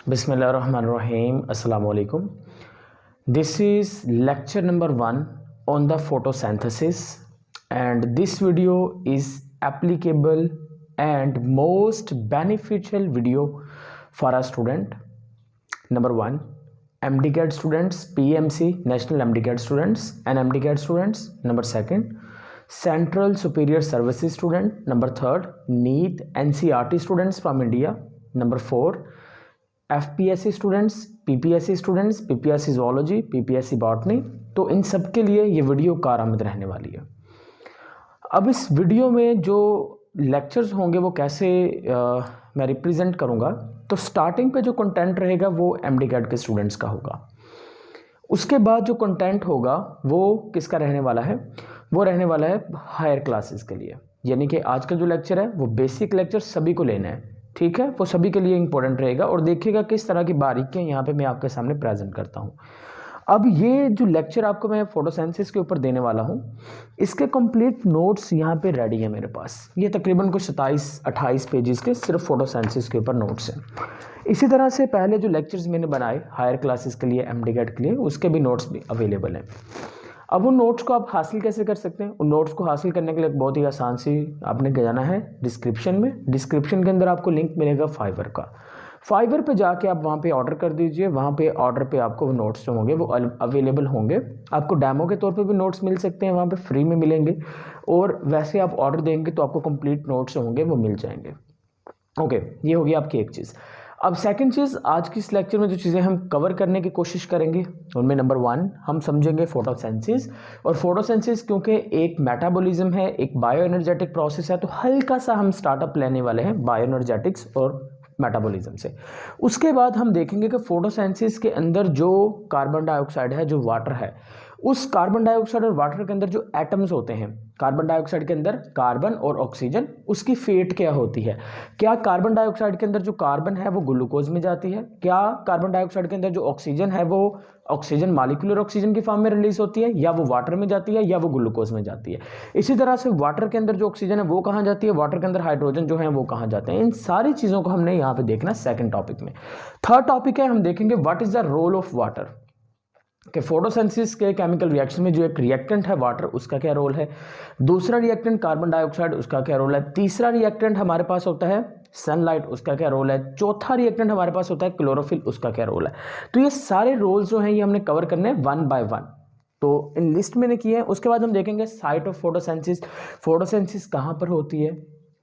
Bismillahirrahmanirrahim. Assalamu alaikum. This is lecture number 1 on the photosynthesis, and this video is applicable and most beneficial video for a student. Number 1, MDCAT students, PMC National MDCAT students and MDCAT students. Number 2, Central Superior Services student. Number 3, NEET NCERT students from India. Number 4, FPSC students, PPSC students, PPSC zoology, PPSC botany. तो इन सब के लिए ये video कारआमद रहने वाली है। अब इस वीडियो में जो लेक्चर्स होंगे वो कैसे मैं रिप्रेजेंट करूँगा, तो स्टार्टिंग पे जो कंटेंट रहेगा वो MDCAT के स्टूडेंट्स का होगा। उसके बाद जो कंटेंट होगा वो किसका रहने वाला है, वो रहने वाला है हायर क्लासेस के लिए। यानी कि आज का जो लेक्चर है वो बेसिक लेक्चर सभी को लेना है, ठीक है, वो सभी के लिए इंपॉर्टेंट रहेगा। और देखिएगा किस तरह की बारीकियां यहाँ पे मैं आपके सामने प्रेजेंट करता हूँ। अब ये जो लेक्चर आपको मैं फोटोसिंथेसिस के ऊपर देने वाला हूँ, इसके कंप्लीट नोट्स यहाँ पे रेडी है मेरे पास। ये तकरीबन कुछ 27-28 पेजेस के सिर्फ फोटोसिंथेसिस के ऊपर नोट्स हैं। इसी तरह से पहले जो लेक्चर्स मैंने बनाए हायर क्लासेस के लिए, MDCAT के लिए, उसके भी नोट्स भी अवेलेबल हैं। अब उन नोट्स को आप हासिल कैसे कर सकते हैं? उन नोट्स को हासिल करने के लिए बहुत ही आसान सी आपने जाना है डिस्क्रिप्शन में। डिस्क्रिप्शन के अंदर आपको लिंक मिलेगा फाइवर का। फाइवर पे जाके आप वहाँ पे ऑर्डर कर दीजिए। वहाँ पे ऑर्डर पे आपको वो नोट्स जो होंगे वो अवेलेबल होंगे। आपको डेमो के तौर पे भी नोट्स मिल सकते हैं, वहाँ पे फ्री में मिलेंगे, और वैसे आप ऑर्डर देंगे तो आपको कंप्लीट नोट्स जो होंगे वो मिल जाएंगे। ओके, ये होगी आपकी एक चीज़। अब सेकंड चीज़, आज की इस लेक्चर में जो चीज़ें हम कवर करने की कोशिश करेंगे उनमें नंबर 1 हम समझेंगे फोटोसिंथेसिस। और फोटोसिंथेसिस क्योंकि एक मेटाबॉलिज्म है, एक बायो एनर्जेटिक प्रोसेस है, तो हल्का सा हम स्टार्टअप लेने वाले हैं बायो एनर्जेटिक्स और मेटाबॉलिज्म से। उसके बाद हम देखेंगे कि फोटोसिंथेसिस के अंदर जो कार्बन डाइऑक्साइड है, जो वाटर है, उस कार्बन डाइऑक्साइड और वाटर के अंदर जो एटम्स होते हैं, कार्बन डाइऑक्साइड के अंदर कार्बन और ऑक्सीजन, उसकी फेट क्या होती है। क्या कार्बन डाइऑक्साइड के अंदर जो कार्बन है वो ग्लूकोज में जाती है? क्या कार्बन डाइऑक्साइड के अंदर जो ऑक्सीजन है वो ऑक्सीजन मॉलिक्यूलर ऑक्सीजन की फॉर्म में रिलीज होती है, या वो वाटर में जाती है, या वो ग्लूकोज में जाती है? इसी तरह से वाटर के अंदर जो ऑक्सीजन है वो कहाँ जाती है, वाटर के अंदर हाइड्रोजन जो है वो कहाँ जाते हैं? इन सारी चीज़ों को हमने यहाँ पे देखना सेकेंड टॉपिक में। थर्ड टॉपिक है, हम देखेंगे what is the role of water, कि फोटोसिंथेसिस के केमिकल रिएक्शन में जो एक रिएक्टेंट है वाटर, उसका क्या रोल है। दूसरा रिएक्टेंट कार्बन डाइऑक्साइड, उसका क्या रोल है। तीसरा रिएक्टेंट हमारे पास होता है सनलाइट, उसका क्या रोल है। चौथा रिएक्टेंट हमारे पास होता है क्लोरोफिल, उसका क्या रोल है। तो ये सारे रोल्स जो हैं ये हमने कवर करने हैं 1 by 1, तो इन लिस्ट मैंने किए हैं। उसके बाद हम देखेंगे साइट ऑफ फोटोसिंथेसिस, फोटोसिंथेसिस कहाँ पर होती है,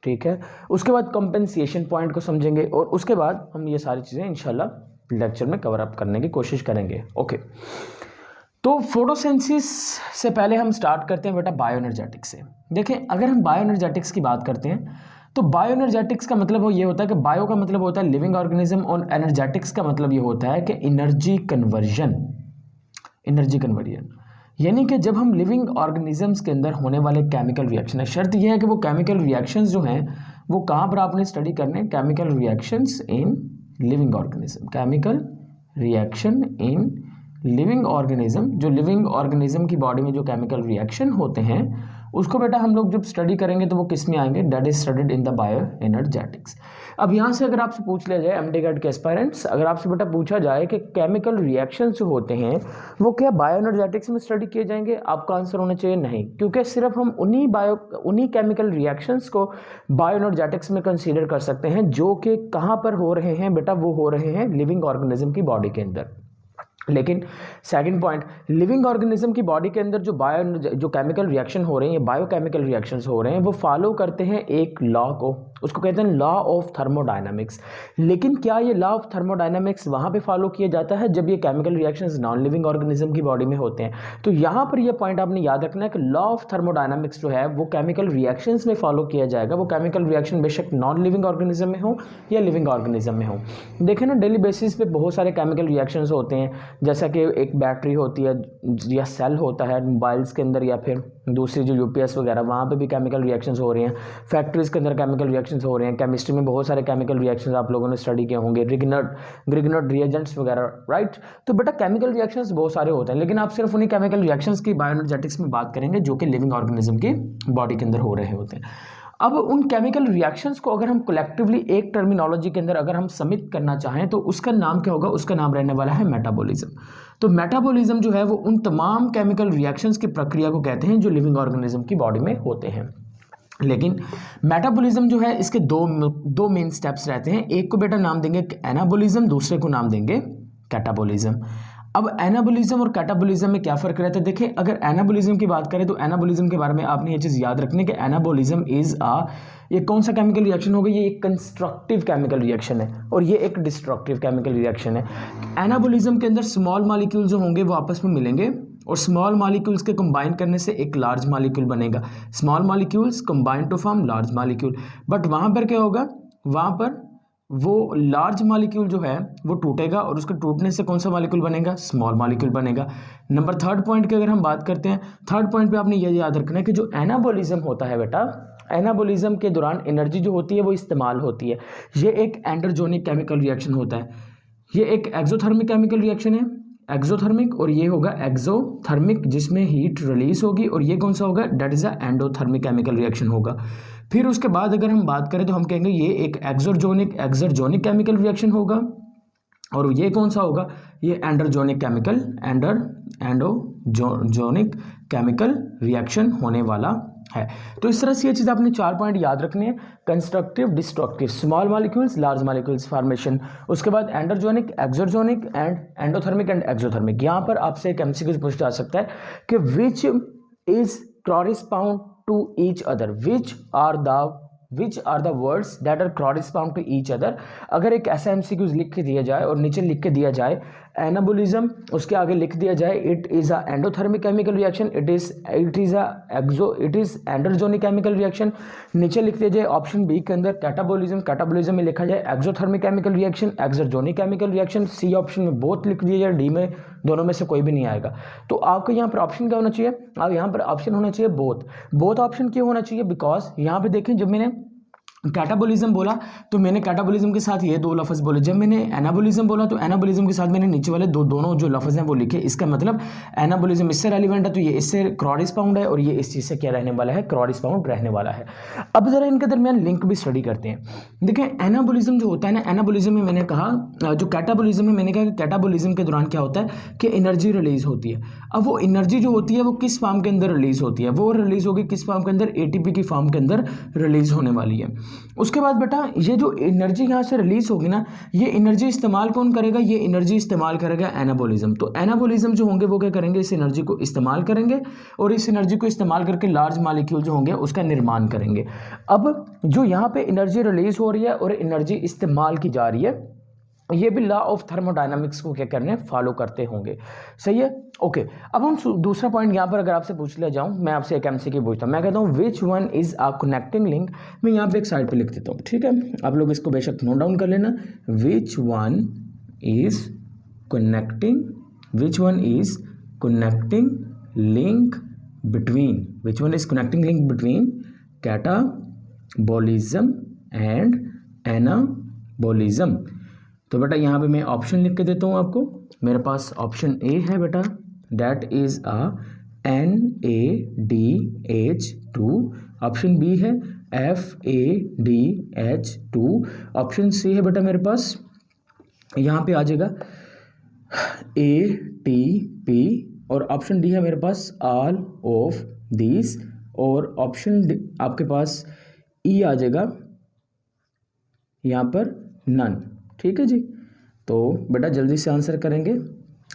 ठीक है। उसके बाद कंपेंसेशन पॉइंट को समझेंगे, और उसके बाद हम ये सारी चीज़ें इंशाल्लाह लेक्चर में कवर अप करने की कोशिश करेंगे। ओके, तो फोटोसिंथेसिस से पहले हम स्टार्ट करते हैं बेटा बायो एनर्जेटिक्स से। देखें, अगर हम बायो एनर्जेटिक्स की बात करते हैं तो बायो एनर्जेटिक्स का मतलब ये होता है कि बायो का मतलब होता है लिविंग ऑर्गेनिज्म, और एनर्जेटिक्स का मतलब ये होता है कि एनर्जी कन्वर्जन। एनर्जी कन्वर्जन यानी कि जब हम लिविंग ऑर्गेनिजम्स के अंदर होने वाले केमिकल रिएक्शन है, शर्त यह है कि वो केमिकल रिएक्शंस जो हैं वो कहाँ पर आपने स्टडी करने, chemical reactions in living organism, chemical reaction in living organism. जो लिविंग ऑर्गेनिज्म की बॉडी में जो केमिकल रिएक्शन होते हैं उसको बेटा हम लोग जब स्टडी करेंगे तो वो किस में आएंगे, that is studied in the bio energetics. अब यहाँ से अगर आपसे पूछ लिया जाए MDCAT के एस्पायरेंट्स, अगर आपसे बेटा पूछा जाए कि केमिकल रिएक्शंस जो होते हैं वो क्या बायो एनर्जेटिक्स में स्टडी किए जाएंगे, आपका आंसर होना चाहिए नहीं, क्योंकि सिर्फ हम उन्हीं केमिकल रिएक्शंस को बायो एनर्जेटिक्स में कंसीडर कर सकते हैं जो कि कहाँ पर हो रहे हैं बेटा, वो हो रहे हैं लिविंग ऑर्गेनिज्म की बॉडी के अंदर। लेकिन सेकंड पॉइंट, लिविंग ऑर्गेनिज्म की बॉडी के अंदर जो केमिकल रिएक्शन हो रहे हैं, ये बायोकेमिकल रिएक्शंस हो रहे हैं, वो फॉलो करते हैं एक लॉ को, उसको कहते हैं लॉ ऑफ थर्मोडायनामिक्स। लेकिन क्या ये लॉ ऑफ थर्मोडायनामिक्स वहाँ पे फॉलो किया जाता है जब ये chemical reactions non living organism की बॉडी में होते हैं? तो यहाँ पर ये पॉइंट आपने याद रखना है कि लॉ ऑफ थर्मोडायनामिक्स जो है वो केमिकल रिएक्शंस में फॉलो किया जाएगा। वो केमिकल रिएक्शन बेशक नॉन लिविंग ऑर्गेनिज्म में हो या लिविंग ऑर्गेनिज्म में हो। देखें ना, डेली बेसिस पे बहुत सारे केमिकल रिएक्शंस होते हैं, जैसा कि एक बैटरी होती है या सेल होता है मोबाइल्स के अंदर, या फिर दूसरी जो UPS वगैरह, वहाँ पे भी केमिकल रिएक्शंस हो रहे हैं। फैक्ट्रीज के अंदर केमिकल रिएक्शंस हो रहे हैं। केमिस्ट्री में बहुत सारे केमिकल रिएक्शंस आप लोगों ने स्टडी किए होंगे, ग्रिग्नर्ड रिएजेंट्स वगैरह, राइट। तो बेटा केमिकल रिएक्शंस बहुत सारे होते हैं, लेकिन आप सिर्फ उन्हीं केमिकल रिएक्शंस की बायोएनर्जेटिक्स में बात करेंगे जो कि लिविंग ऑर्गेनिज्म की बॉडी के अंदर हो रहे होते हैं। अब उन केमिकल रिएक्शंस को अगर हम कलेक्टिवली एक टर्मिनोलॉजी के अंदर अगर हम समिट करना चाहें तो उसका नाम क्या होगा, उसका नाम रहने वाला है मेटाबॉलिज्म। तो मेटाबॉलिज्म जो है वो उन तमाम केमिकल रिएक्शंस की प्रक्रिया को कहते हैं जो लिविंग ऑर्गेनिज्म की बॉडी में होते हैं। लेकिन मेटाबॉलिज्म जो है इसके दो मेन स्टेप्स रहते हैं। एक को बेटा नाम देंगे एनाबॉलिज्म, दूसरे को नाम देंगे कैटाबॉलिज्म। अब एनाबॉलिज्म और कैटाबॉलिज्म में क्या फर्क रहता है, देखिए अगर एनाबॉलिज्म की बात करें तो एनाबॉलिज्म के बारे में आपने ये चीज़ याद रखनी कि एनाबॉलिज्म इज ये कौन सा केमिकल रिएक्शन होगा, ये एक कंस्ट्रक्टिव केमिकल रिएक्शन है और ये एक डिस्ट्रक्टिव केमिकल रिएक्शन है। एनाबॉलिज्म के अंदर स्मॉल मॉलिक्यूल जो होंगे वो आपस में मिलेंगे और स्मॉल मॉलिक्यूल्स के कंबाइन करने से एक लार्ज मॉलिक्यूल बनेगा। Small molecules combine to form large molecule. But वहाँ पर क्या होगा, वहाँ पर वो लार्ज मॉलिक्यूल जो है वो टूटेगा और उसके टूटने से कौन सा मॉलिक्यूल बनेगा, स्मॉल मॉलिक्यूल बनेगा। नंबर थर्ड पॉइंट की अगर हम बात करते हैं, थर्ड पॉइंट पे आपने ये याद रखना है कि जो एनाबॉलिज्म होता है बेटा, एनाबॉलिज्म के दौरान एनर्जी जो होती है वो इस्तेमाल होती है। ये एक एंडोजोनिक केमिकल रिएक्शन होता है। ये एक एक्सोथर्मिक केमिकल रिएक्शन है, एक्सोथर्मिक, और ये होगा एक्सोथर्मिक जिसमें हीट रिलीज होगी, और ये कौन सा होगा, that is a endothermic chemical reaction होगा। फिर उसके बाद अगर हम बात करें तो हम कहेंगे ये एक एक्सर्जोनिक केमिकल रिएक्शन होगा, और ये कौन सा होगा, ये एंडोजोनिक केमिकल रिएक्शन होने वाला है। तो इस तरह से ये चीज़ आपने 4 पॉइंट याद रखने हैं, constructive, destructive, small molecules, large molecules formation, उसके बाद एंडोजोनिक, एक्सर्जोनिक एंड एंडोथर्मिक एंड एक्सोथर्मिक। यहाँ पर आपसे एक एमसीक्यू पूछा जा सकता है कि which is correspond to each other, which are the words that are correspond to each other. अगर एक ऐसा एमसीक्यूज लिख के दिया जाए और नीचे लिख के दिया जाए एनाबॉलिज्म, उसके आगे लिख दिया जाए it is a endothermic chemical reaction, it is endergonic chemical reaction, नीचे लिख दिया जाए ऑप्शन बी के अंदर कैटाबॉलिज्म में लिखा जाए exothermic chemical reaction, exergonic chemical reaction, C option में बोथ लिख दिया जाए, डी में दोनों में से कोई भी नहीं आएगा। तो आपको यहाँ पर ऑप्शन क्या होना चाहिए, अब यहाँ पर ऑप्शन होना चाहिए बोथ ऑप्शन क्यों होना चाहिए, बिकॉज यहाँ पे देखें जब मैंने कैटाबॉलिज्म बोला तो मैंने कैटाबॉलिज्म के साथ ये दो लफ्ज़ बोले, जब मैंने एनाबॉलिज्म बोला तो एनाबॉलिज्म के साथ मैंने नीचे वाले दोनों जो लफ्ज़ हैं वो लिखे। इसका मतलब एनाबॉलिज्म इससे रेलिवेंट है तो ये इससे कॉरेस्पॉन्ड है और ये इस चीज़ से क्या रहने वाला है, कॉरेस्पॉन्ड रहने वाला है। अब ज़रा इनके दरमियान लिंक भी स्टडी करते हैं। देखें एनाबॉलिज्म जो होता है ना, एनाबॉलिज्म में मैंने कहा, जो कैटाबॉलिज्म में मैंने कहा कि कैटाबॉलिज्म के दौरान क्या होता है कि एनर्जी रिलीज होती है। अब वो एनर्जी जो होती है वो किस फॉर्म के अंदर रिलीज होती है, वो रिलीज होगी किस फॉर्म के अंदर, एटीपी की फॉर्म के अंदर रिलीज होने वाली है। उसके बाद बेटा ये जो एनर्जी यहाँ से रिलीज होगी ना, ये एनर्जी इस्तेमाल कौन करेगा, ये एनर्जी इस्तेमाल करेगा एनाबॉलिज्म। तो एनाबॉलिज्म जो होंगे वो क्या करेंगे, इस एनर्जी को इस्तेमाल करेंगे और इस एनर्जी को इस्तेमाल करके लार्ज मॉलिक्यूल जो होंगे उसका निर्माण करेंगे। अब जो यहाँ पे एनर्जी रिलीज हो रही है और एनर्जी इस्तेमाल की जा रही है, ये भी लॉ ऑफ थर्मोडायनामिक्स को क्या करने, फॉलो करते होंगे। सही है, ओके। अब हम दूसरा पॉइंट यहाँ पर अगर आपसे पूछ ले जाऊँ, मैं आपसे एक एमसीक्यू पूछता हूँ, मैं कहता हूँ विच one is a connecting link. मैं यहाँ पे एक साइड पे लिख देता हूँ, ठीक है, आप लोग इसको बेशक नोट डाउन कर लेना। विच one is connecting link between catabolism and anabolism. तो बेटा यहाँ पे मैं ऑप्शन लिख के देता हूँ आपको। मेरे पास ऑप्शन ए है बेटा, that is a NADH2। Option B है FADH2। ऑप्शन सी है बेटा मेरे पास, यहाँ पे आ जाएगा ATP, और ऑप्शन डी है मेरे पास ऑल ऑफ दिस, और ऑप्शन आपके पास ई आ जाएगा यहाँ पर नन। ठीक है जी, तो बेटा जल्दी से आंसर करेंगे,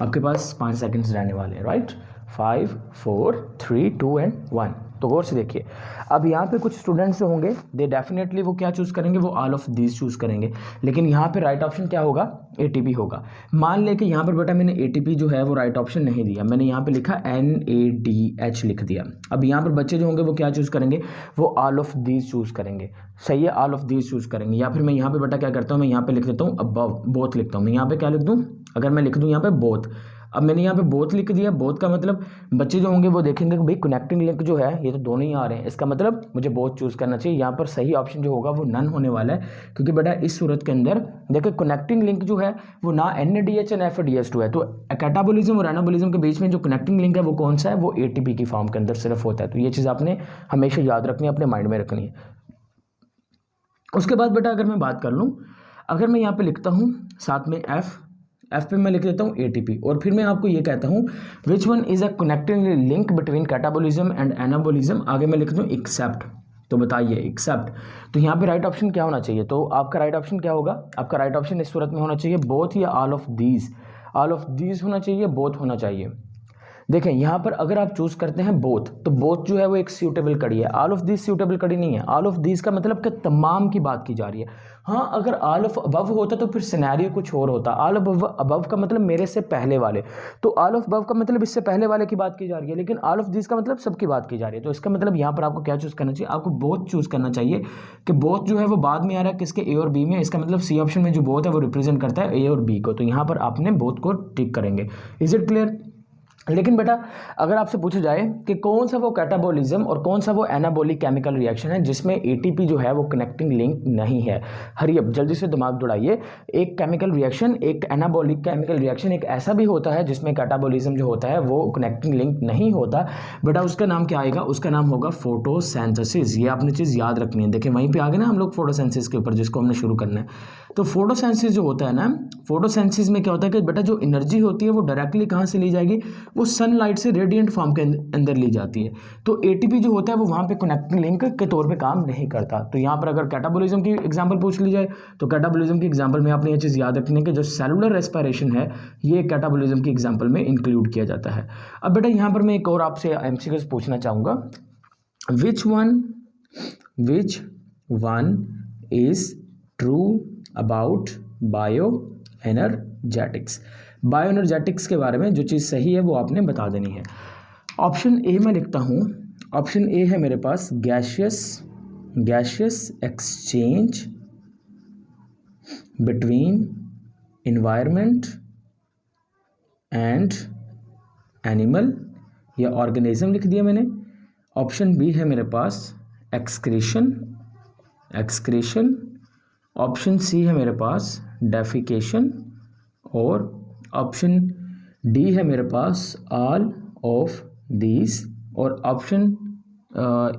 आपके पास 5 सेकंड्स रहने वाले हैं, राइट। 5 4 3 2 एंड 1। तो गौर से देखिए, अब यहाँ पे कुछ स्टूडेंट्स जो होंगे दे डेफिनेटली वो क्या चूज़ करेंगे, वो ऑल ऑफ दीज चूज़ करेंगे, लेकिन यहाँ पे राइट ऑप्शन क्या होगा, ATP होगा। मान ले कि यहाँ पर बेटा मैंने ATP जो है वो राइट ऑप्शन नहीं दिया, मैंने यहाँ पे लिखा NADH लिख दिया। अब यहाँ पर बच्चे जो होंगे वो क्या चूज़ करेंगे, वो ऑल ऑफ दीज चूज़ करेंगे। सही है, ऑल ऑफ दीज चूज़ करेंगे। या फिर मैं यहाँ पे बेटा क्या करता हूँ, मैं यहाँ पे लिख देता हूँ अबव, बोथ लिखता हूँ। मैं यहाँ पे क्या लिख दूँ, अगर मैं लिख दूँ यहाँ पे बोथ, अब मैंने यहाँ पे बोथ लिख दिया। बोथ का मतलब बच्चे जो होंगे वो देखेंगे कि भाई कनेक्टिंग लिंक जो है ये तो दोनों ही आ रहे हैं, इसका मतलब मुझे बोथ चूज़ करना चाहिए। यहाँ पर सही ऑप्शन जो होगा वो नन होने वाला है, क्योंकि बेटा इस सूरत के अंदर देखिए कनेक्टिंग लिंक जो है वो ना NADH और FADH2 है। तो कैटाबॉलिज्म और एनाबॉलिज्म के बीच में जो कनेक्टिंग लिंक है वो कौन सा है, वो ATP की फॉर्म के अंदर सिर्फ होता है। तो ये चीज़ आपने हमेशा याद रखनी है, अपने माइंड में रखनी है। उसके बाद बेटा अगर मैं बात कर लूँ, अगर मैं यहाँ पे लिखता हूँ साथ में एफ पे मैं लिख देता हूँ एटीपी, और फिर मैं आपको ये कहता हूँ विच one is a connecting link between catabolism and anabolism, आगे मैं लिख दूँ एक्सेप्ट। तो बताइए एक्सेप्ट, तो यहाँ पे राइट ऑप्शन क्या होना चाहिए? तो आपका राइट ऑप्शन क्या होगा? आपका राइट ऑप्शन इस सूरत में होना चाहिए बोथ या all of these. All of these होना चाहिए, बोथ होना चाहिए। देखें यहाँ पर अगर आप चूज करते हैं बोथ, तो बोथ जो है वो एक सूटेबल कड़ी है, ऑल ऑफ दिस सूटेबल कड़ी नहीं है। ऑल ऑफ दिस का मतलब कि तमाम की बात की जा रही है। हाँ, अगर ऑल ऑफ अबव होता तो फिर सिनेरियो कुछ और होता। ऑल ऑफ अबव का मतलब मेरे से पहले वाले, तो ऑल ऑफ अबव का मतलब इससे पहले वाले की बात की जा रही है, लेकिन ऑल ऑफ दिस का मतलब सबकी बात की जा रही है। तो इसका मतलब यहाँ पर आपको क्या चूज करना चाहिए? आपको बोथ चूज करना चाहिए कि बोथ जो है वो बाद में आ रहा है किसके, ए और बी में। इसका मतलब सी ऑप्शन में जो बोथ है वो रिप्रेजेंट करता है ए और बी को, तो यहाँ पर आपने बोथ को टिक करेंगे। Is it clear? लेकिन बेटा अगर आपसे पूछा जाए कि कौन सा वो कैटाबोलिज्म और कौन सा वो एनाबॉलिक केमिकल रिएक्शन है जिसमें एटीपी जो है वो कनेक्टिंग लिंक नहीं है, हरी अब जल्दी से दिमाग दौड़ाइए। एक केमिकल रिएक्शन, एक एनाबॉलिक केमिकल रिएक्शन, एक ऐसा भी होता है जिसमें कैटाबोलिज्म जो होता है वो कनेक्टिंग लिंक नहीं होता। बेटा उसका नाम क्या आएगा? उसका नाम होगा फोटोसिंथेसिस। ये आपने चीज़ याद रखनी है। देखिए वहीं पर आ गए ना हम लोग फोटोसिंथेसिस के ऊपर, जिसको हमने शुरू करना है। तो फोटोसिंथेसिस जो होता है ना, फोटोसिंथेसिस में क्या होता है कि बेटा जो एनर्जी होती है वो डायरेक्टली कहाँ से ली जाएगी? वो सनलाइट से रेडिएंट फॉर्म के अंदर ली जाती है। तो एटीपी जो होता है वो वहाँ पे कनेक्टिंग लिंक के तौर पे काम नहीं करता। तो यहाँ पर अगर कैटाबोलिज्म की एग्जांपल पूछ ली जाए तो कैटाबोलिज्म की एग्जांपल में आपने ये चीज़ याद रखनी है कि जो सेलुलर रेस्पिरेशन है ये कैटाबोलिज्म की एग्जांपल में इंक्लूड किया जाता है। अब बेटा यहाँ पर मैं एक और आपसे एमसीक्यूज पूछना चाहूँगा। विच one is true about bio energetics? Bio energetics के बारे में जो चीज़ सही है वो आपने बता देनी है। ऑप्शन ए मैं लिखता हूँ, ऑप्शन ए है मेरे पास gaseous exchange between environment and animal या ऑर्गेनिज्म लिख दिया मैंने। ऑप्शन बी है मेरे पास एक्सक्रीशन। ऑप्शन सी है मेरे पास डेफिकेशन, और ऑप्शन डी है मेरे पास ऑल ऑफ दीज, और ऑप्शन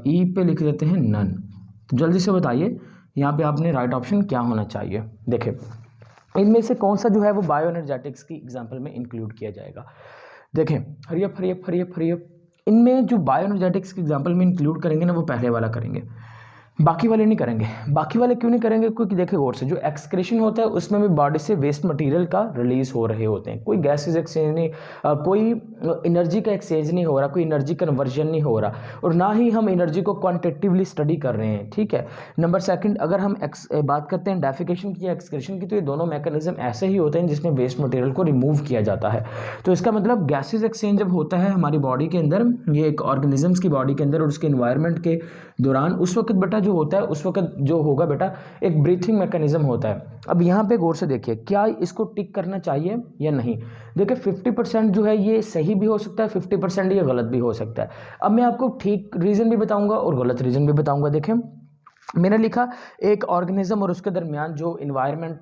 ई पे लिख देते हैं नन। तो जल्दी से बताइए यहाँ पे आपने राइट ऑप्शन क्या होना चाहिए? देखें इनमें से कौन सा जो है वो बायो एनर्जेटिक्स की एग्जांपल में इंक्लूड किया जाएगा। देखें हरियप इनमें जो बायो एनर्जेटिक्स की एग्जांपल में इंक्लूड करेंगे ना वो पहले वाला करेंगे, बाकी वाले नहीं करेंगे। बाकी वाले क्यों नहीं करेंगे? क्योंकि देखिए गौर से जो एक्सक्रीशन होता है उसमें भी बॉडी से वेस्ट मटेरियल का रिलीज हो रहे होते हैं, कोई गैसेज एक्सचेंज नहीं, कोई एनर्जी का एक्सचेंज नहीं हो रहा, कोई एनर्जी कन्वर्जन नहीं हो रहा, और ना ही हम एनर्जी को क्वांटिटेटिवली स्टडी कर रहे हैं। ठीक है। नंबर सेकंड, अगर हम बात करते हैं डेफिकेशन की या एक्सक्रीशन की, तो ये दोनों मैकेनिज्म ऐसे ही होते हैं जिसमें वेस्ट मटेरियल को रिमूव किया जाता है। तो इसका मतलब गैसेज एक्सचेंज जब होता है हमारी बॉडी के अंदर, ये एक ऑर्गेनिजम्स की बॉडी के अंदर और उसके इन्वायरमेंट के दौरान, उस वक्त बेटा जो होता है, उस वक्त जो होगा बेटा एक ब्रीथिंग मैकेनिज्म होता है। अब यहाँ पे गौर से देखिए क्या इसको टिक करना चाहिए या नहीं। देखिए 50% जो है ये सही भी हो सकता है, 50% ये गलत भी हो सकता है। अब मैं आपको ठीक रीज़न भी बताऊंगा और गलत रीज़न भी बताऊंगा। देखें मैंने लिखा एक ऑर्गेनिज्म और उसके दरमियान जो इन्वायरमेंट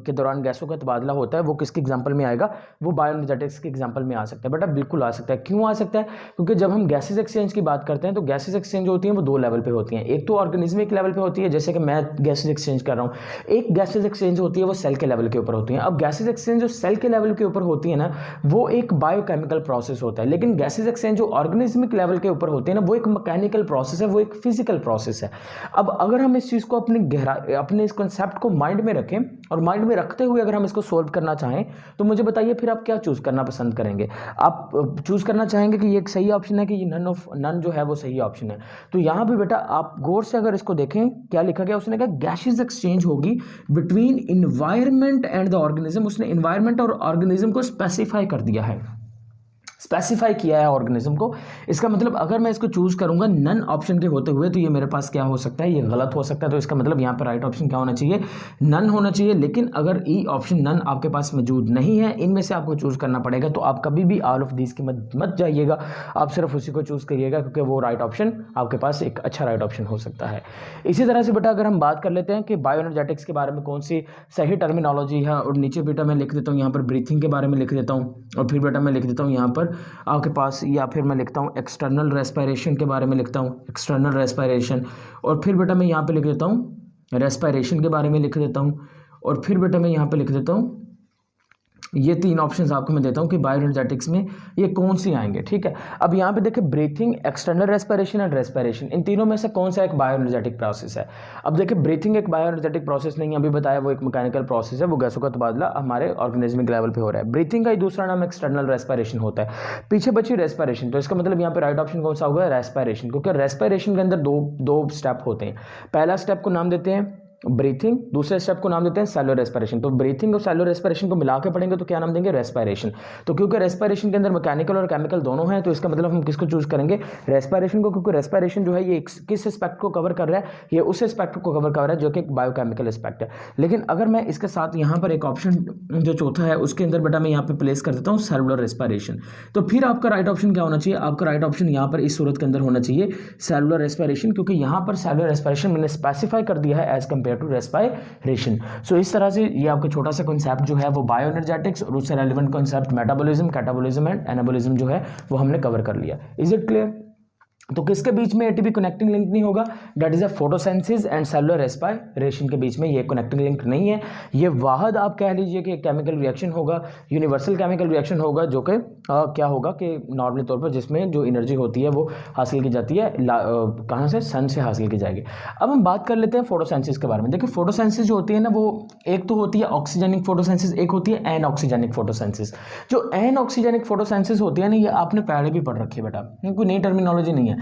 के दौरान गैसों का तबादला होता है वो किसके एग्जांपल में आएगा? वो बायोएनर्जेटिक्स के एग्जांपल में आ सकता है। बेटा बिल्कुल आ सकता है। क्यों आ सकता है? क्योंकि जब हम गैसेज एक्सचेंज की बात करते हैं तो गैसेज एक्सचेंज होती हैं वो दो लेवल पे होती हैं। एक तो ऑर्गेनिज्मिक लेवल पे होती है, जैसे कि मैं गैसेज एक्सचेंज कर रहा हूँ। एक गैसेज एक्सचेंज होती है वो सेल के लेवल के ऊपर होती है। अब गैसेज एक्सचेंज जो सेल के लेवल के ऊपर होती है ना वो एक बायोकेमिकल प्रोसेस होता है, लेकिन गैसेज एक्सचेंज जो ऑर्गेनिज्मिक लेवल के ऊपर होती है ना वो एक मैकेनिकल प्रोसेस है, वो एक फिजिकल प्रोसेस है। अब अगर हम इस चीज़ को अपने इस कॉन्सेप्ट को माइंड में रखें और माइंड में रखते हुए अगर हम इसको सोल्व करना चाहें तो मुझे बताइए फिर आप क्या चूज करना पसंद करेंगे? आप चूज करना चाहेंगे कि ये एक सही ऑप्शन है कि ये नन जो है वो सही ऑप्शन है। तो यहां पे बेटा आप गौर से अगर इसको देखें क्या लिखा गया, उसने कहा गैसेज एक्सचेंज होगी between environment and the organism. उसने इन्वायरमेंट और ऑर्गेनिज्म को स्पेसिफाई कर दिया है, स्पेसिफाई किया है ऑर्गेनिज्म को। इसका मतलब अगर मैं इसको चूज करूंगा नन ऑप्शन के होते हुए तो ये मेरे पास क्या हो सकता है? ये गलत हो सकता है। तो इसका मतलब यहाँ पर राइट ऑप्शन क्या होना चाहिए? नन होना चाहिए। लेकिन अगर ई ऑप्शन नन आपके पास मौजूद नहीं है, इनमें से आपको चूज करना पड़ेगा, तो आप कभी भी ऑल ऑफ दीज की मत जाइएगा, आप सिर्फ उसी को चूज करिएगा क्योंकि वो राइट ऑप्शन आपके पास एक अच्छा राइट ऑप्शन हो सकता है। इसी तरह से बेटा अगर हम बात कर लेते हैं कि बायोएनर्जेटिक्स के बारे में कौन सी सही टर्मिनोलॉजी है, और नीचे बेटा मैं लिख देता हूँ यहाँ पर ब्रीथिंग के बारे में लिख देता हूँ, और फिर बेटा मैं लिख देता हूँ यहाँ पर आपके पास, या फिर मैं लिखता हूँ एक्सटर्नल रेस्पिरेशन के बारे में लिखता हूँ, एक्सटर्नल रेस्पिरेशन, और फिर बेटा मैं यहाँ पे लिख देता हूँ रेस्पिरेशन के बारे में लिख देता हूँ, और फिर बेटा मैं यहाँ पे लिख देता हूँ ये 3 ऑप्शंस आपको मैं देता हूँ कि बायोएनर्जेटिक्स में ये कौन सी आएंगे, ठीक है। अब यहाँ पे देखिए breathing, external respiration and respiration, इन तीनों में से कौन सा एक बायोएनर्जेटिक प्रोसेस है। अब देखिए ब्रीथिंग एक बायोएनर्जेटिक प्रोसेस नहीं है, अभी बताया, वो एक मैकेनिकल प्रोसेस है, वो गैसों का तबादला हमारे ऑर्गेनिज्मिक लेवल पे हो रहा है। ब्रीथिंग का ही दूसरा नाम एक्सटर्नल रेस्पिरेशन होता है। पीछे बची रेस्पिरेशन, तो इसका मतलब यहाँ पे राइट ऑप्शन कौन सा होगा, रेस्पिरेशन, क्योंकि रेस्पिरेशन के अंदर दो स्टेप होते हैं। पहला स्टेप को नाम देते हैं ब्रीथिंग, दूसरे स्टेप को नाम देते हैं सेलुलर रेस्पिरेशन। तो ब्रीथिंग और सेलुलर रेस्पिरेशन को मिला के पढ़ेंगे तो क्या नाम देंगे, रेस्पिरेशन। तो क्योंकि रेस्पिरेशन के अंदर मैकेनिकल और केमिकल दोनों हैं, तो इसका मतलब हम किसको चूज करेंगे, रेस्पिरेशन को, क्योंकि रेस्पिरेशन जो है ये किस एस्पेक्ट को कवर कर रहा है, ये उस एस्पेक्ट को कवर कर रहा है जो कि एक बायोकेमिकल एस्पेक्ट है। लेकिन अगर मैं इसके साथ यहाँ पर एक ऑप्शन जो चौथा है उसके अंदर बेटा मैं यहाँ पे प्लेस कर देता हूँ सेलुलर रेस्पिरेशन, तो फिर आपका राइट ऑप्शन क्या होना चाहिए, आपका राइट ऑप्शन यहाँ पर इस सूरत के अंदर होना चाहिए सेलुलर रेस्पिरेशन, क्योंकि यहाँ पर सेलुलर रेस्पिरेशन मैंने स्पेसिफाई कर दिया है एज कंपेयर टू रेस्पिरेशन। सो इस तरह से ये आपका छोटा सा कॉन्सेप्ट जो है वो बायोएनर्जेटिक्स और उससे relevant concept metabolism, catabolism and anabolism जो है वो हमने कवर कर लिया। Is it clear. तो किसके बीच में एटीपी कनेक्टिंग लिंक नहीं होगा, that is a photosynthesis and cellular respiration के बीच में ये कनेक्टिंग लिंक नहीं है। ये वाहद आप कह लीजिए कि केमिकल रिएक्शन होगा, यूनिवर्सल केमिकल रिएक्शन होगा, जो कि क्या होगा कि नॉर्मली तौर पर जिसमें जो एनर्जी होती है वो हासिल की जाती है कहाँ से, सन से हासिल की जाएगी। अब हम बात कर लेते हैं फोटोसिंथेसिस के बारे में। देखिए फोटोसिंथेसिस जो होती है ना, वो एक तो होती है ऑक्सीजेनिक फोटोसिंथेसिस, एक होती है एनऑक्सीजेनिक फोटोसिंथेसिस। जो एनऑक्सीजेनिक फोटोसिंथेसिस होती है ना, ये आपने पहले भी पढ़ रखी है बेटा, कोई नई टर्मिनोलॉजी नहीं है।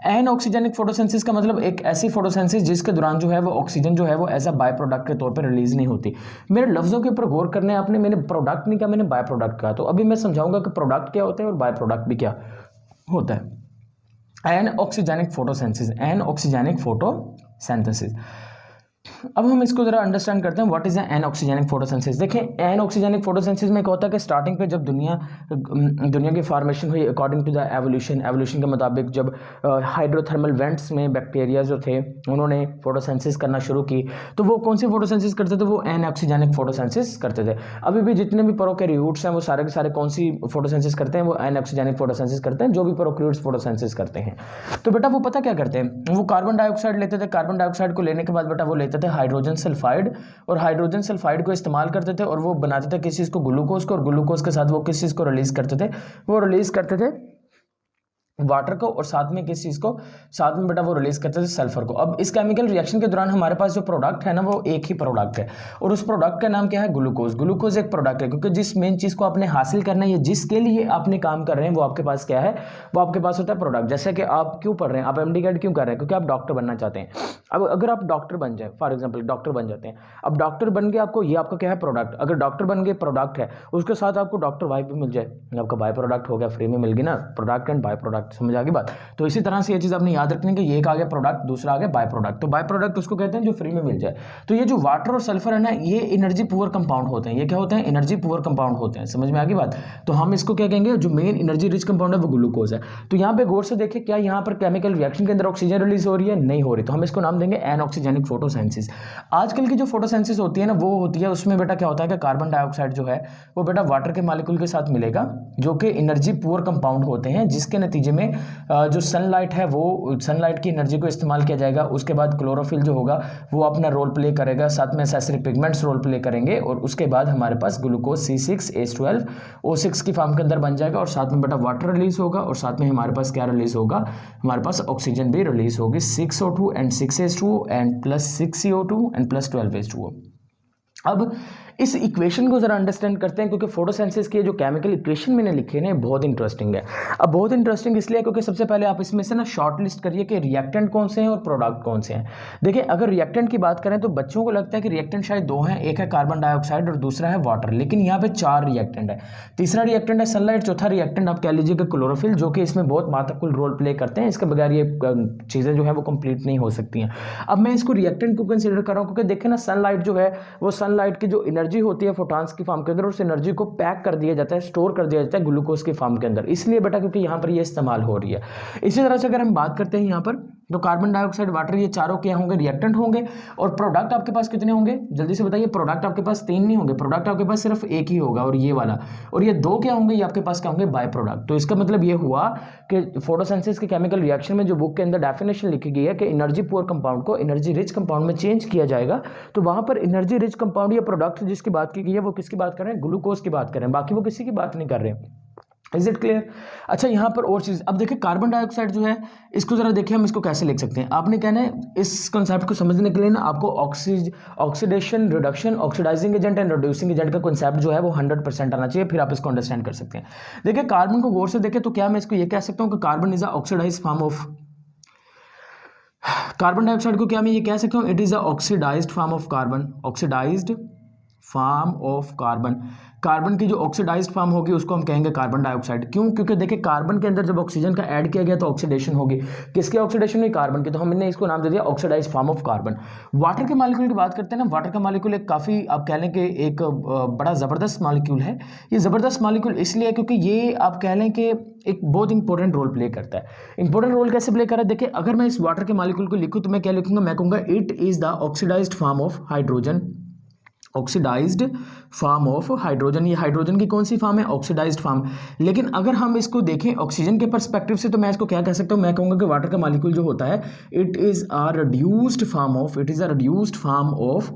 एनऑक्सीजेनिक फोटोसिंथेसिस का मतलब एक ऐसी फोटोसिंथेसिस जिसके दौरान जो है वो ऑक्सीजन जो है वो एज अ बाय प्रोडक्ट के तौर पर रिलीज नहीं होती। मेरे लफ्जों के ऊपर गौर करने आपने, मैंने प्रोडक्ट नहीं कहा, मैंने बाय प्रोडक्ट कहा। तो अभी मैं समझाऊंगा कि प्रोडक्ट क्या होता है और बाय प्रोडक्ट भी क्या होता है। Anoxygenic photosynthesis, anoxygenic photosynthesis. अब हम इसको जरा अंडरस्टैंड करते हैं व्हाट इज एनऑक्सीजेनिक फोटोसिंथेसिस। देखिए एनऑक्सीजेनिक फोटोसिंथेसिस में क्या होता है कि स्टार्टिंग पे जब दुनिया की फॉर्मेशन हुई अकॉर्डिंग टू द एवोल्यूशन के मुताबिक, जब हाइड्रोथर्मल वेंट्स में बैक्टीरिया जो थे उन्होंने फोटोसिंथेसिस करना शुरू की, तो वो कौन सी फोटोसिंथेसिस करते थे, वो एनऑक्सीजेनिक फोटोसिंथेसिस करते थे। अभी भी जितने भी प्रोकैरियोट्स हैं वो सारे के सारे कौन सी फोटोसिंथेसिस करते हैं, वो एनऑक्सीजेनिक फोटोसिंथेसिस करते हैं, जो भी प्रोकैरियोट्स फोटोसिंथेसिस करते हैं। तो बेटा वो पता क्या करते हैं, वो कार्बन डाइऑक्साइड लेते थे, कार्बन डाइऑक्साइड को लेने के बाद बेटा वो लेते थे हाइड्रोजन सल्फाइड, और हाइड्रोजन सल्फाइड को इस्तेमाल करते थे और वो बनाते थे किस चीज़ को, ग्लूकोज को, और ग्लूकोज के साथ वो किस चीज़ को रिलीज करते थे, वो रिलीज करते थे वाटर को, और साथ में किस चीज़ को, साथ में बेटा वो रिलीज करते थे सल्फर को। अब इस केमिकल रिएक्शन के दौरान हमारे पास जो प्रोडक्ट है ना, वो एक ही प्रोडक्ट है, और उस प्रोडक्ट का नाम क्या है, ग्लूकोज। ग्लूकोज एक प्रोडक्ट है, क्योंकि जिस मेन चीज़ को आपने हासिल करना है, जिसके लिए आपने काम कर रहे हैं, वो आपके पास क्या है, वो आपके पास होता है प्रोडक्ट। जैसे कि आप क्यों पढ़ रहे हैं, आप MD क्यों कर रहे हैं, क्योंकि आप डॉक्टर बनना चाहते हैं। अब अगर आप डॉक्टर बन जाए, फॉर एग्जाम्पल डॉक्टर बन जाते हैं, अब डॉक्टर बन के आपको, ये आपका क्या है, प्रोडक्ट। अगर डॉक्टर बन गए, प्रोडक्ट है, उसके साथ आपको डॉक्टर वाइफ भी मिल जाए, आपका बाय प्रोडक्ट हो गया, फ्री में मिल गई ना, प्रोडक्ट एंड बाय प्रोडक्ट, समझ आ गई बात। तो इसी तरह से ये चीज़ आपने याद रखनी है कि एक आ गया प्रोडक्ट, दूसरा आ गया बाय प्रोडक्ट। तो बाय प्रोडक्ट उसको कहते हैं जो फ्री में मिल जाए। तो ये जो वाटर और सल्फर है ना, ये एनर्जी पुअर कंपाउंड होते हैं। ये क्या होते हैं, एनर्जी पुअर कंपाउंड होते हैं, समझ में आ गई बात। तो हम इसको क्या कहेंगे, जो मेन एनर्जी रिच कंपाउंड है वो ग्लूकोज है। तो यहाँ पे गौर से देखें, क्या यहाँ पर केमिकल रिएक्शन के अंदर ऑक्सीजन रिलीज हो रही है, नहीं हो रही, तो हम इसको नाम देंगे एनऑक्सीजेनिक फोटोसिंथेसिस। आजकल की जो फोटोसिंथेसिस होती है ना, वो होती है, उसमें बेटा क्या होता है कि कार्बन डाइऑक्साइड जो है वो बेटा वाटर के मॉलिक्यूल के साथ मिलेगा, जो कि एनर्जी पुअर कंपाउंड होते हैं, जिसके नतीजे में जो सनलाइट है, वो सनलाइट की एनर्जी को इस्तेमाल किया जाएगा। उसके बाद क्लोरोफिल जो होगा वो अपना रोल प्ले करेगा, साथ में एसेसरी पिगमेंट्स रोल प्ले करेंगे, और उसके बाद हमारे पास ग्लूकोज C6H12O6 की फॉर्म के अंदर बन जाएगा, और साथ में बेटा वाटर रिलीज होगा, और साथ में हमारे पास क्या रिलीज होगा, हमारे पास ऑक्सीजन भी रिलीज होगी, 6O2 and 6H2O and plus 6CO2 and plus 12H2O। अब इस इक्वेशन को जरा अंडरस्टैंड करते हैं, क्योंकि फोटोसिंथेसिस की जो केमिकल इक्वेशन मैंने लिखी है ना, बहुत इंटरेस्टिंग है। अब बहुत इंटरेस्टिंग इसलिए क्योंकि सबसे पहले आप इसमें से ना शॉर्ट लिस्ट करिए कि रिएक्टेंट कौन से हैं और प्रोडक्ट कौन से हैं। देखिए अगर रिएक्टेंट की बात करें तो बच्चों को लगता है कि रिएक्टेंट शायद दो हैं, एक है कार्बन डाइऑक्साइड और दूसरा है वाटर, लेकिन यहाँ पे 4 रिएक्टेंट है। तीसरा रिएक्टेंट है सनलाइट, चौथा रिएक्टेंट आप कह लीजिए कि क्लोरोफिल, जो कि इसमें बहुत महत्वपूर्ण रोल प्ले करते हैं। इसके बगैर ये चीज़ें जो है वो कंप्लीट नहीं हो सकती हैं। अब मैं इसको रिएक्टेंट को कंसिडर कर रहा हूँ, क्योंकि देखें ना, सनलाइट जो है वो सनलाइट की जो एनर्जी होती है फोटॉन्स की फॉर्म के अंदर, उस एनर्जी को पैक कर दिया जाता है, स्टोर कर दिया जाता है ग्लूकोज की फॉर्म के अंदर, इसलिए बेटा क्योंकि यहाँ पर ये इस्तेमाल हो रही है। इसी तरह से अगर हम बात करते हैं यहाँ पर तो कार्बन डाइऑक्साइड, वाटर, ये चारों क्या होंगे, रिएक्टेंट होंगे। और प्रोडक्ट आपके पास कितने होंगे, जल्दी से बताइए। प्रोडक्ट आपके पास 3 नहीं होंगे, प्रोडक्ट आपके पास सिर्फ एक ही होगा, और ये वाला। और ये 2 क्या होंगे, ये आपके पास क्या होंगे, बाय प्रोडक्ट। तो इसका मतलब ये हुआ कि फोटोसिंथेसिस के केमिकल रिएक्शन में जो बुक के अंदर डेफिनेशन लिखी गई है कि एनर्जी पुअर कंपाउंड को एनर्जी रिच कंपाउंड में चेंज किया जाएगा, तो वहां पर एनर्जी रिच कंपाउंड या प्रोडक्ट जिसकी बात की गई है वो किसकी बात कर रहे हैं, ग्लूकोज की बात कर रहे हैं, बाकी वो किसी की बात नहीं कर रहे हैं। Is it clear? अच्छा, यहाँ पर और चीज़, अब देखिए कार्बन डाइऑक्साइड जो है, इसको जरा देखिए हम इसको कैसे लिख सकते हैं। आपने कहना है इस कंसेप्ट को समझने के लिए ना आपको oxidation, reduction, oxidising agent and reducing agent का कंसेप्ट जो है वो 100% आना चाहिए, फिर आप इसको अंडरस्टैंड कर सकते हैं। देखिए कार्बन को गौर से देखें तो क्या मैं इसको ये कह सकता हूँ कि carbon is a oxidised form of, carbon dioxide को क्या मैं ये कह सकता हूँ, it is a oxidised form of carbon, oxidised form of carbon. Carbon की जो ऑक्सीडाइज्ड फॉर्म होगी उसको हम कहेंगे कार्बन डाइऑक्साइड। क्यों? क्योंकि देखिए कार्बन के अंदर जब ऑक्सीजन का ऐड किया गया तो ऑक्सीडेशन होगी, किसकी ऑक्सीडेशन हुई, कार्बन की, तो हमने इसको नाम दे दिया oxidised form of carbon. Water के मॉलिक्यूल की बात करते हैं ना, वाटर का मॉलिक्यूल एक काफ़ी, आप कह लें कि एक बड़ा ज़बरदस्त मॉलिक्यूल है। ये ज़बरदस्त मॉलिक्यूल इसलिए क्योंकि ये आप कह लें कि एक बहुत इंपॉर्टेंट रोल प्ले करता है। इंपॉर्टेंट रोल कैसे प्ले कर रहा है, देखिए अगर मैं इस वाटर के मॉलिक्यूल को लिखूँ तो मैं क्या लिखूंगा, मैं कहूँगा it is the oxidised form of hydrogen, oxidised form of hydrogen. ये हाइड्रोजन की कौन सी फॉर्म है, ऑक्सीडाइज्ड फॉर्म। लेकिन अगर हम इसको देखें ऑक्सीजन के पर्सपेक्टिव से तो मैं इसको क्या कह सकता हूं, मैं कहूंगा कि वाटर का मॉलिक्यूल जो होता है it is a reduced form of, it is a reduced form of,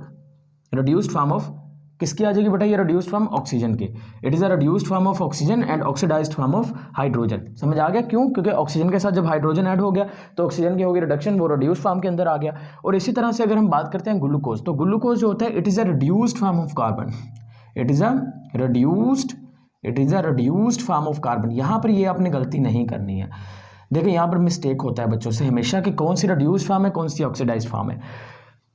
reduced form of किसकी आ जाएगी बेटा, ये रिड्यूस्ड फॉर्म ऑक्सीजन के। It is a reduced form of oxygen and oxidised form of hydrogen. समझ आ गया? क्यों? क्योंकि ऑक्सीजन के साथ जब हाइड्रोजन ऐड हो गया तो ऑक्सीजन की होगी रिडक्शन, वो रिड्यूस्ड फॉर्म के अंदर आ गया। और इसी तरह से अगर हम बात करते हैं ग्लूकोज, तो ग्लूकोज जो होता है it is a reduced form of carbon, it is a reduced, it is a reduced form of carbon. यहाँ पर ये आपने गलती नहीं करनी है। देखिए यहाँ पर मिस्टेक होता है बच्चों से हमेशा कि कौन सी रिड्यूस्ड फॉर्म है, कौन सी ऑक्सीडाइज्ड फॉर्म है।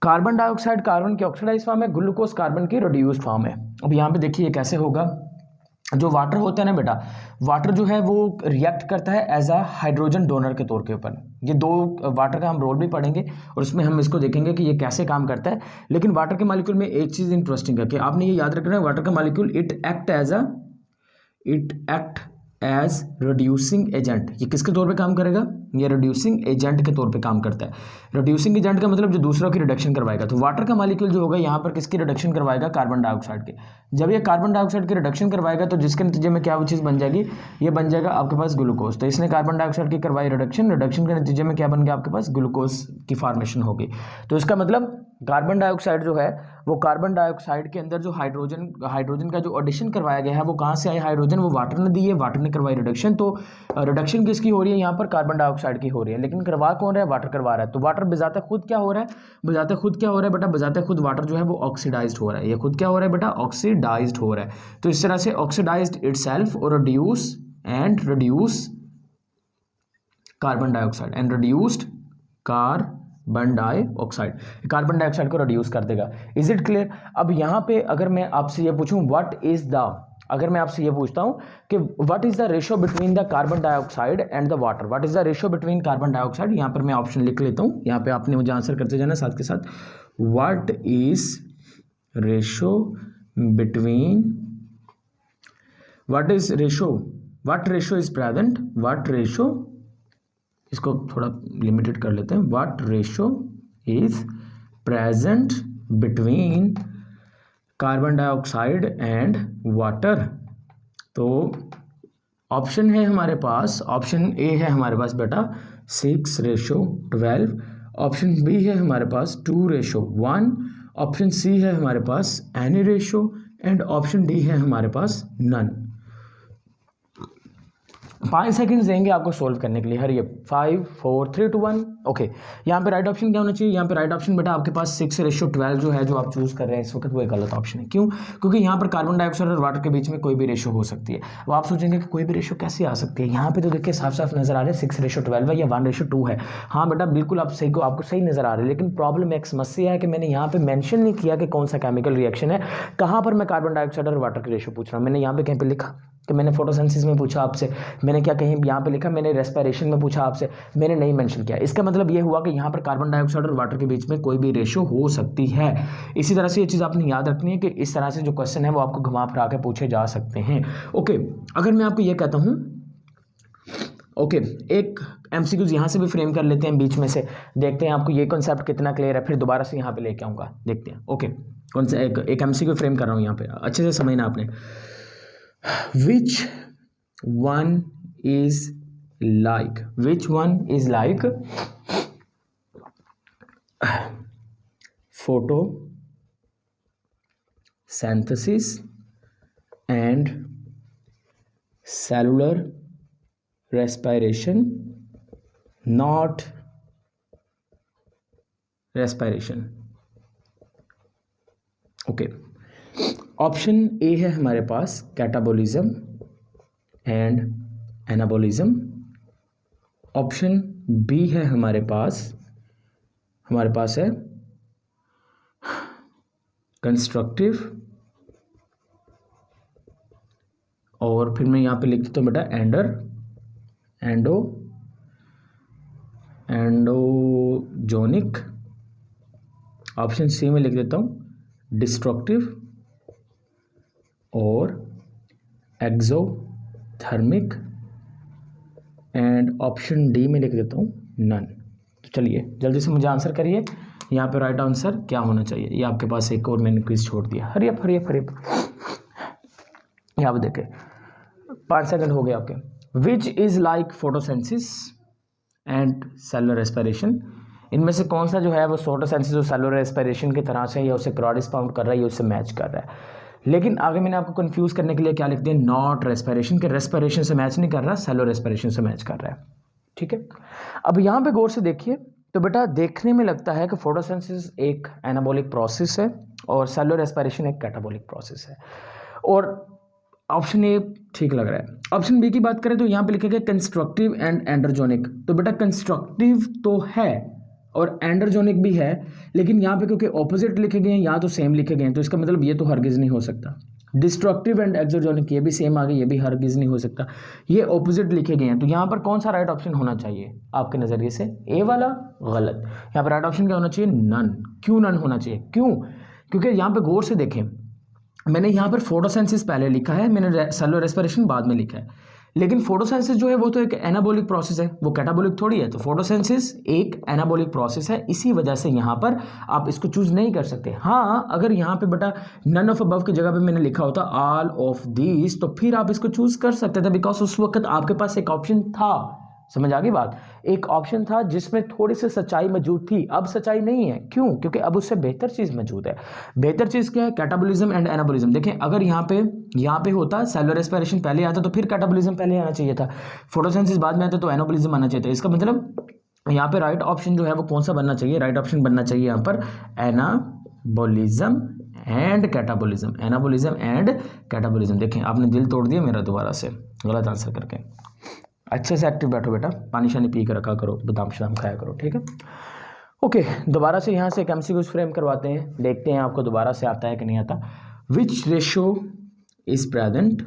कार्बन डाइऑक्साइड कार्बन की ऑक्सीडाइज्ड फॉर्म है, ग्लूकोज कार्बन की रिड्यूस्ड फॉर्म है। अब यहाँ पे देखिए कैसे होगा, जो वाटर होता है ना बेटा, वाटर जो है वो रिएक्ट करता है एज अ हाइड्रोजन डोनर के तौर के ऊपर। ये 2 वाटर का हम रोल भी पढ़ेंगे और उसमें हम इसको देखेंगे कि ये कैसे काम करता है। लेकिन वाटर के मॉलिक्यूल में एक चीज़ इंटरेस्टिंग है कि आपने ये याद रखना है, वाटर का molecule it act as reducing agent. ये किसके तौर पे काम करेगा, ये रिड्यूसिंग एजेंट के तौर पे काम करता है। रिड्यूसिंग एजेंट का मतलब जो दूसरों की रिडक्शन करवाएगा। तो वाटर का मॉलिक्यूल जो होगा यहाँ पर किसकी रिडक्शन करवाएगा, कार्बन डाइऑक्साइड के। जब ये कार्बन डाइऑक्साइड की रिडक्शन करवाएगा तो जिसके नतीजे में क्या वो चीज़ बन जाएगी, ये बन जाएगा आपके पास ग्लूकोज। तो इसने कार्बन डाइऑक्साइड की करवाई रिडक्शन, रिडक्शन के नतीजे में क्या बन गया आपके पास, ग्लूकोज की फॉर्मेशन होगी। तो इसका मतलब कार्बन डाइऑक्साइड जो है वो कार्बन डाइऑक्साइड के अंदर जो हाइड्रोजन का जो एडिशन करवाया गया है वो कहाँ से आया, हाइड्रोजन वो वाटर ने दी है, वाटर ने करवाई रिडक्शन। तो रिडक्शन किसकी हो रही है यहाँ पर, कार्बन डाइऑक्साइड की हो रही है। लेकिन करवा कौन रहा है, वाटर करवा रहा है। तो वाटर बजाते खुद क्या हो रहा है, बजाते खुद क्या हो रहा है बेटा, बजाते खुद वाटर जो है वो ऑक्सीडाइज्ड हो रहा है। ये खुद क्या हो रहा है बेटा, ऑक्सीडाइज्ड हो रहा है। तो इस तरह से ऑक्सीडाइज्ड इटसेल्फ और reduce carbon dioxide and reduced carbon dioxide, carbon dioxide को रिड्यूस कर देगा। Is it clear? अब यहाँ पे अगर मैं आपसे ये पूछूं अगर मैं आपसे ये पूछता हूं कि what is the ratio between the carbon dioxide and the water, what is the ratio between carbon dioxide, यहाँ पर मैं ऑप्शन लिख लेता हूँ, यहाँ पे आपने मुझे आंसर करते जाना साथ के साथ। What is ratio between, what ratio is present, what ratio, इसको थोड़ा लिमिटेड कर लेते हैं, what ratio is present between carbon dioxide and water. तो ऑप्शन है हमारे पास, ऑप्शन ए है हमारे पास बेटा 6:12, ऑप्शन बी है हमारे पास 2:1, ऑप्शन सी है हमारे पास any ratio and option D है हमारे पास नन। 5 सेकंड्स देंगे आपको सोल्व करने के लिए। हरिए 5 4 3 2 1। ओके, यहाँ पे राइट ऑप्शन क्या होना चाहिए, यहाँ पे राइट ऑप्शन बेटा आपके पास 6:12 जो है, जो आप चूज कर रहे हैं इस वक्त, वो एक गलत ऑप्शन है। क्यों? क्योंकि यहाँ पर कार्बन डाइऑक्साइड और वाटर के बीच में कोई भी रेशियो हो सकती है। अब आप सोचेंगे कि कोई भी रेशियो कैसे आ सकती है, यहाँ पे तो देखिए साफ साफ नजर आ रहा है 6:12 है या 1:2 है। हाँ बेटा बिल्कुल आप सही को, आपको सही नजर आ रहा है, लेकिन प्रॉब्लम एक समस्या है कि मैंने यहाँ पे मेंशन नहीं किया कि कौन सा केमिकल रिएक्शन है, कहाँ पर मैं कार्बन डाइऑक्साइड और वाटर की रेशियो पूछ रहा हूँ। मैंने यहाँ पे कहीं पे लिखा कि मैंने फोटोसिंथेसिस में पूछा आपसे, मैंने क्या कहीं यहाँ पे लिखा, मैंने रेस्पिरेशन में पूछा आपसे, मैंने नहीं मेंशन किया। इसका मतलब ये हुआ कि यहाँ पर कार्बन डाइऑक्साइड और वाटर के बीच में कोई भी रेशियो हो सकती है। इसी तरह से ये चीज़ आपने याद रखनी है कि इस तरह से जो क्वेश्चन है वो आपको घुमा फिरा के पूछे जा सकते हैं। ओके, अगर मैं आपको ये कहता हूँ ओके, एक एमसीक्यूज यहाँ से भी फ्रेम कर लेते हैं बीच में से, देखते हैं आपको ये कॉन्सेप्ट कितना क्लियर है, फिर दोबारा से यहाँ पे लेके आऊँगा, देखते हैं। ओके, कौन सा एक एमसीक्यू फ्रेम कर रहा हूँ यहाँ पे, अच्छे से समझना आपने। Which one is like photosynthesis and cellular respiration, not respiration। Okay, option A है हमारे पास catabolism and anabolism, option B है हमारे पास है कंस्ट्रक्टिव, और फिर मैं यहाँ पे लिख देता हूँ बेटा एंडोजोनिक, ऑप्शन सी में लिख देता हूँ डिस्ट्रक्टिव और एक्सोथर्मिक, एंड ऑप्शन डी में लिख देता हूँ नन। तो चलिए जल्दी से मुझे आंसर करिए, यहाँ पे राइट आंसर क्या होना चाहिए। ये आपके पास एक और मैंने क्विज छोड़ दिया, हरी अप। यहाँ पे देखे 5 सेकंड हो गए आपके। Which is like photosynthesis and cellular respiration, इनमें से कौन सा जो है वो फोटोसेंसिस और सेलुलर रेस्पिरेशन की तरह से या उसे कॉरेस्पॉन्ड कर रहा है या उससे मैच कर रहा है। लेकिन आगे मैंने आपको कंफ्यूज करने के लिए क्या लिख दिया, नॉट रेस्पिरेशन, के रेस्पिरेशन से मैच नहीं कर रहा, सेलुलर रेस्पिरेशन से मैच कर रहा है। ठीक है, अब यहाँ पे गौर से देखिए तो बेटा देखने में लगता है कि फोटोसेंसिस एक एनाबॉलिक प्रोसेस है और सेलुलर रेस्पिरेशन एक कैटाबॉलिक प्रोसेस है, और ऑप्शन ए ठीक लग रहा है। ऑप्शन बी की बात करें तो यहाँ पे लिखेगा कंस्ट्रक्टिव एंड एंडरजोनिक, तो बेटा कंस्ट्रक्टिव तो है और एंडरजोनिक भी है, लेकिन यहाँ पे क्योंकि ऑपोजिट लिखे गए हैं या तो सेम लिखे गए हैं, तो इसका मतलब ये तो हरगिज नहीं हो सकता। डिस्ट्रक्टिव एंड एक्सोजोनिक ये भी सेम आ गए, ये भी हरगिज नहीं हो सकता, ये ऑपोजिट लिखे गए हैं। तो यहाँ पर कौन सा राइट ऑप्शन होना चाहिए आपके नज़रिए से, ए वाला गलत। यहाँ पर राइट ऑप्शन क्या होना चाहिए, नन। क्यों नन होना चाहिए, क्यों, क्योंकि यहाँ पे गौर से देखें, मैंने यहाँ पर फोटोसेंसिस पहले लिखा है, मैंने सेलुलर रेस्पिरेशन बाद में लिखा है, लेकिन फोटोसेंसिस जो है वो तो एक एनाबॉलिक प्रोसेस है, वो कैटाबॉलिक थोड़ी है। तो फोटोसेंसिस एक एनाबॉलिक प्रोसेस है, इसी वजह से यहाँ पर आप इसको चूज नहीं कर सकते। हाँ, अगर यहाँ पे बेटा नन ऑफ अबव की जगह पे मैंने लिखा होता ऑल ऑफ दिस, तो फिर आप इसको चूज कर सकते थे, बिकॉज उस वक्त आपके पास एक ऑप्शन था। समझ आ गई बात, एक ऑप्शन था जिसमें थोड़ी सी सच्चाई मौजूद थी, अब सच्चाई नहीं है। क्यों, क्योंकि अब उससे बेहतर चीज़ मौजूद है। बेहतर चीज़ क्या है, कैटाबॉलिज्म एंड एनाबॉलिज्म। देखें, अगर यहाँ पे होता सेलुलर रेस्पिरेशन पहले आता तो फिर कैटाबॉलिज्म पहले आना चाहिए था, फोटोसेंसिस बाद में आता तो एनाबॉलिज्म आना चाहिए था। इसका मतलब यहाँ पे राइट ऑप्शन जो है वो कौन सा बनना चाहिए, राइट ऑप्शन बनना चाहिए यहाँ पर anabolism and catabolism, anabolism and catabolism. देखें आपने दिल तोड़ दिया मेरा दोबारा से गलत आंसर करके। अच्छे से एक्टिव बैठो बेटा, पानी शानी पी कर रखा करो, बादाम शादाम खाया करो, ठीक है। ओके, दोबारा से यहाँ से एक एमसीक्यू फ्रेम करवाते हैं, देखते हैं आपको दोबारा से आता है कि नहीं आता। Which ratio is present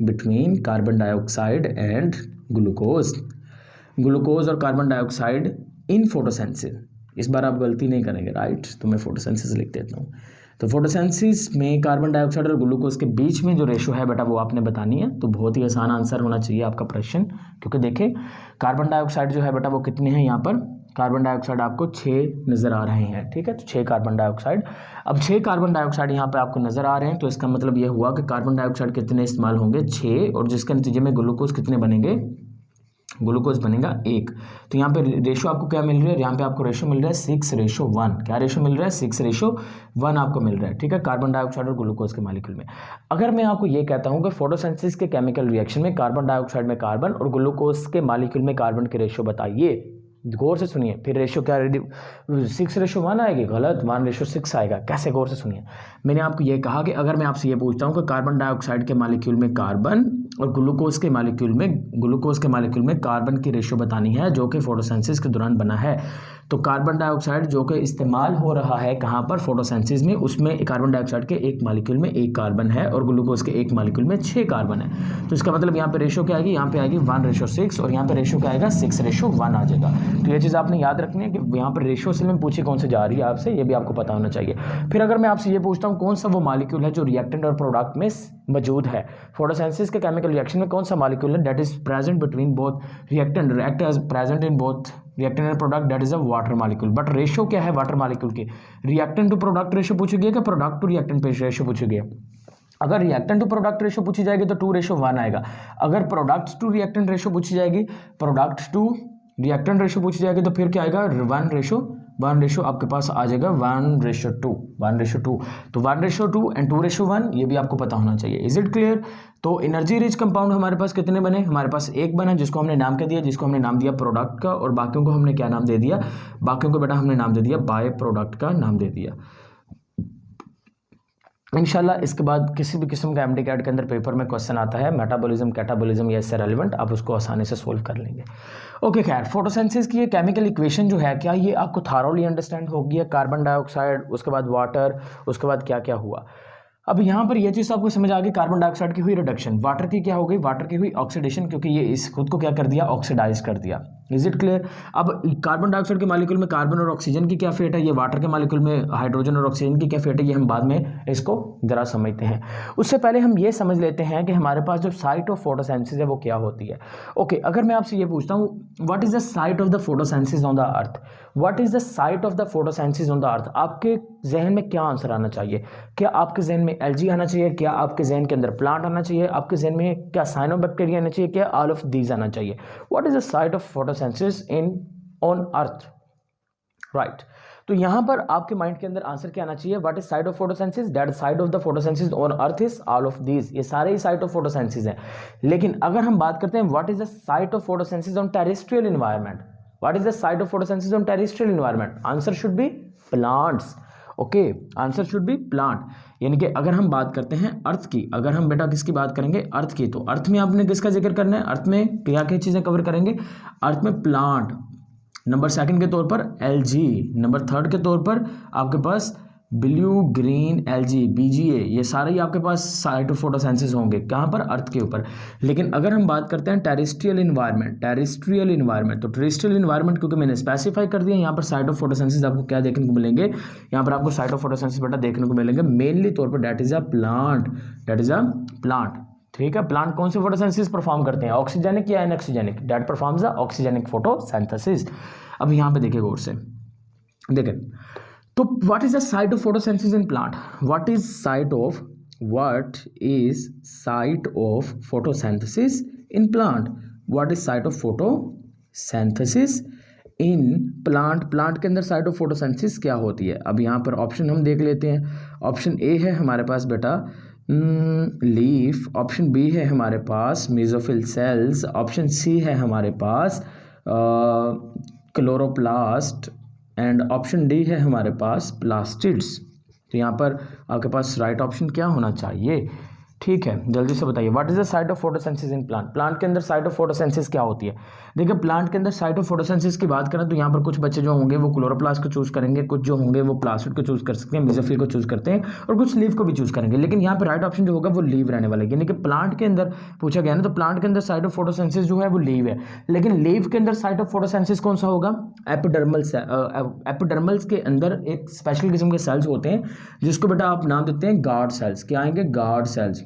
between carbon dioxide and glucose और कार्बन डाइऑक्साइड इन फोटोसेंसिस। इस बार आप गलती नहीं करेंगे, राइट, तो मैं फोटोसेंसिस लिख देता हूँ। तो फोटोसेंसिस में कार्बन डाइऑक्साइड और ग्लूकोज के बीच में जो रेशो है बेटा वो आपने बतानी है। तो बहुत ही आसान आंसर होना चाहिए आपका प्रश्न, क्योंकि देखें कार्बन डाइऑक्साइड जो है बेटा वो कितने हैं, यहाँ पर कार्बन डाइऑक्साइड आपको 6 नज़र आ रहे हैं, ठीक है। तो 6 कार्बन डाइऑक्साइड, अब 6 कार्बन डाइऑक्साइड यहाँ पे आपको नज़र आ रहे हैं, तो इसका मतलब ये हुआ कि कार्बन डाइऑक्साइड कितने इस्तेमाल होंगे, 6, और जिसके नतीजे में ग्लूकोज कितने बनेंगे, ग्लूकोज बनेगा 1। तो यहाँ पे रेशो आपको क्या मिल रहा है, यहाँ पे आपको रेशो मिल रहा है 6:1। क्या रेशो मिल रहा है, 6:1 आपको मिल रहा है, ठीक है, कार्बन डाइऑक्साइड और ग्लूकोज के मॉलिक्यूल में। अगर मैं आपको ये कहता हूँ कि फोटोसिंथेसिस के केमिकल रिएक्शन में कार्बन डाइऑक्साइड में कार्बन और ग्लूकोज के मॉलिक्यूल में कार्बन के रेशो बताइए, गौर से सुनिए। फिर रेशो क्या 6:1 आएगी, गलत, 1:6 आएगा। कैसे, गौर से सुनिए। मैंने आपको ये कहा कि अगर मैं आपसे ये पूछता हूँ कि कार्बन डाइऑक्साइड के मॉलिक्यूल में कार्बन और ग्लूकोज के मॉलिक्यूल में कार्बन की रेशो बतानी है जो कि फोटोसिंथेसिस के दौरान बना है, तो कार्बन डाइऑक्साइड जो कि इस्तेमाल हो रहा है कहाँ पर, फोटोसिंथेसिस में, उसमें कार्बन डाइऑक्साइड के एक मॉलिक्यूल में 1 कार्बन है और ग्लूकोज के एक मॉलिक्यूल में 6 कार्बन है। तो इसका मतलब यहाँ पे रेशो क्या आएगी, यहाँ पे आएगी 1:6 और यहाँ पे रेशो क्या आएगा 6:1 आ जाएगा। तो ये चीज़ आपने याद रखनी है कि यहाँ पर रेशो से में पूछी कौन से जा रही है आपसे, ये भी आपको पता होना चाहिए। फिर अगर मैं आपसे ये पूछता हूँ कौन सा वो मॉलिक्यूल है जो रिएक्टेंट और प्रोडक्ट में मौजूद है, फोटोसिंथेसिस के केमिकल रिएक्शन में कौन सा मॉलिक्यूल है that is present between both reactant, react as present in both reactant and product, that is a water molecule. But ratio क्या है वाटर मॉलिक्यूल की, रिएक्टेंट टू प्रोडक्ट रेशो पूछी गई है कि प्रोडक्ट टू रिएक्टेंट रेशो पूछी गई है। अगर रिएक्टेंट टू प्रोडक्ट रेशो पूछी जाएगी तो 2:1 आएगा। अगर प्रोडक्ट्स टू रिएक्टेंट रेशो पूछी जाएगी, प्रोडक्ट्स टू रिएक्टेंट रेशो पूछी जाएगी तो फिर क्या आएगा 1 रेशो आपके पास आ जाएगा 1:2। तो 1:2 एंड 2:1 ये भी आपको पता होना चाहिए। Is it clear? तो एनर्जी रिच कंपाउंड हमारे पास कितने बने, हमारे पास एक बना जिसको हमने नाम क्या दिया, जिसको हमने नाम दिया प्रोडक्ट का, और बाकियों को हमने क्या नाम दे दिया, बाकियों को बेटा हमने नाम दे दिया बाय प्रोडक्ट का नाम दे दिया। इंशाल्लाह इसके बाद किसी भी किस्म का एमडी कैट के अंदर पेपर में क्वेश्चन आता है मेटाबॉलिज्म कैटाबॉलिज्म या इससे रेलिवेंट, आप उसको आसानी से सोल्व कर लेंगे। ओके खैर, फोटोसिंथेसिस की ये केमिकल इक्वेशन जो है क्या ये आपको थारोली अंडरस्टैंड होगी है, कार्बन डाइऑक्साइड, उसके बाद वाटर, उसके बाद क्या क्या हुआ। अब यहाँ पर यह चीज़ आपको समझ आ गई, कार्बन डाइऑक्साइड की हुई रिडक्शन, वाटर की क्या हो गई, वाटर की हुई ऑक्सीडेशन, क्योंकि ये इस खुद को क्या कर दिया, ऑक्सीडाइज कर दिया। Is it clear? अब कार्बन डाइऑक्साइड के मॉलिक्यूल में कार्बन और ऑक्सीजन की क्या फेट है, ये वाटर के मॉलिक्यूल में हाइड्रोजन और ऑक्सीजन की क्या फेट है, ये हम बाद में इसको जरा समझते हैं। उससे पहले हम ये समझ लेते हैं कि हमारे पास जो साइट ऑफ फोटोसिंथेसिस है वो क्या होती है। ओके, अगर मैं आपसे ये पूछता हूँ what is the site of the photosynthesis on the earth, what is the site of the photosynthesis on the earth, आपके जहन में क्या आंसर आना चाहिए? क्या आपके जहन में एलजी आना चाहिए, क्या आपके जहन के अंदर प्लांट आना चाहिए, आपके जहन में क्या साइनोबैक्टीरिया आना चाहिए, क्या ऑल ऑफ दीज आना चाहिए? What is the site of photosynthesis in on earth, right? तो यहां पर आपके माइंड के अंदर आंसर क्या आना चाहिए, what is site of photosynthesis, that site of the photosynthesis on earth is all of these, ये सारे ही साइट ऑफ फोटोसिंथेसिस हैं। लेकिन अगर हम बात करते हैं what is the site of photosynthesis on terrestrial environment, what is the site of photosynthesis on terrestrial environment, answer should be plants. Okay, answer should be plant. यानी कि अगर हम बात करते हैं अर्थ की, अगर हम बेटा किसकी बात करेंगे, अर्थ की, तो अर्थ में आपने किसका जिक्र करना है, अर्थ में क्या क्या चीज़ें कवर करेंगे, अर्थ में प्लांट, नंबर 2 के तौर पर एलजी, नंबर 3 के तौर पर आपके पास ब्लू ग्रीन एलजी बीजीए, ये सारे ही आपके पास साइट ऑफ फोटोसिंथेसिस होंगे कहाँ पर, अर्थ के ऊपर। लेकिन अगर हम बात करते हैं टेरेस्ट्रियल इन्वायरमेंट, टेरेस्ट्रियल इन्वायरमेंट, तो टेरेस्ट्रियल इन्वायरमेंट क्योंकि मैंने स्पेसिफाई कर दिया, यहाँ पर साइट ऑफ फोटोसिंथेसिस आपको क्या देखने को मिलेंगे, यहाँ पर आपको साइट ऑफ फोटोसिंथेसिस बेटा देखने को मिलेंगे मेनली तौर पर that is a plant, that is a plant. ठीक है, प्लांट कौन से फोटोसिंथेसिस परफॉर्म करते हैं, ऑक्सीजेनिक या anoxygenic, that performs the oxygenic photosynthesis. अब यहाँ पे देखिए गौर से देखें, तो what is the site of photosynthesis in plant, what is site of photosynthesis in plant, what is site of photosynthesis in plant, plant के अंदर साइट ऑफ फोटोसिंथेसिस क्या होती है। अब यहाँ पर ऑप्शन हम देख लेते हैं, ऑप्शन ए है हमारे पास बेटा लीफ, ऑप्शन बी है हमारे पास मेसोफिल सेल्स, ऑप्शन सी है हमारे पास क्लोरोप्लास्ट एंड ऑप्शन डी है हमारे पास प्लास्टिड्स। तो यहाँ पर आपके पास राइट ऑप्शन क्या होना चाहिए, ठीक है, जल्दी से बताइए what is the site of photosynthesis in plant, plant के अंदर साइट ऑफ फोटोसिंथेसिस क्या होती है। देखिए प्लांट के अंदर साइट ऑफ फोटोसिंथेसिस की बात करें तो यहाँ पर कुछ बच्चे जो होंगे वो क्लोरोप्लास्ट को चूज करेंगे, कुछ जो होंगे वो प्लास्टिड को चूज कर सकते हैं, मेसोफिल को चूज करते हैं, और कुछ लीफ को भी चूज करेंगे। लेकिन यहाँ पर राइट ऑप्शन जो होगा वो लीव रहने वाला है, यानी कि प्लांट के अंदर पूछा गया ना, तो प्लांट के अंदर साइट ऑफ फोटोसिंथेसिस जो है वो लीव है। लेकिन लीव के अंदर साइट ऑफ फोटोसिंथेसिस कौन सा होगा, एपिडर्मल। एपिडर्मल्स के अंदर एक स्पेशल किस्म के सेल्स होते हैं जिसको बेटा आप नाम देते हैं गार्ड सेल्स। क्या आएंगे, गार्ड सेल्स।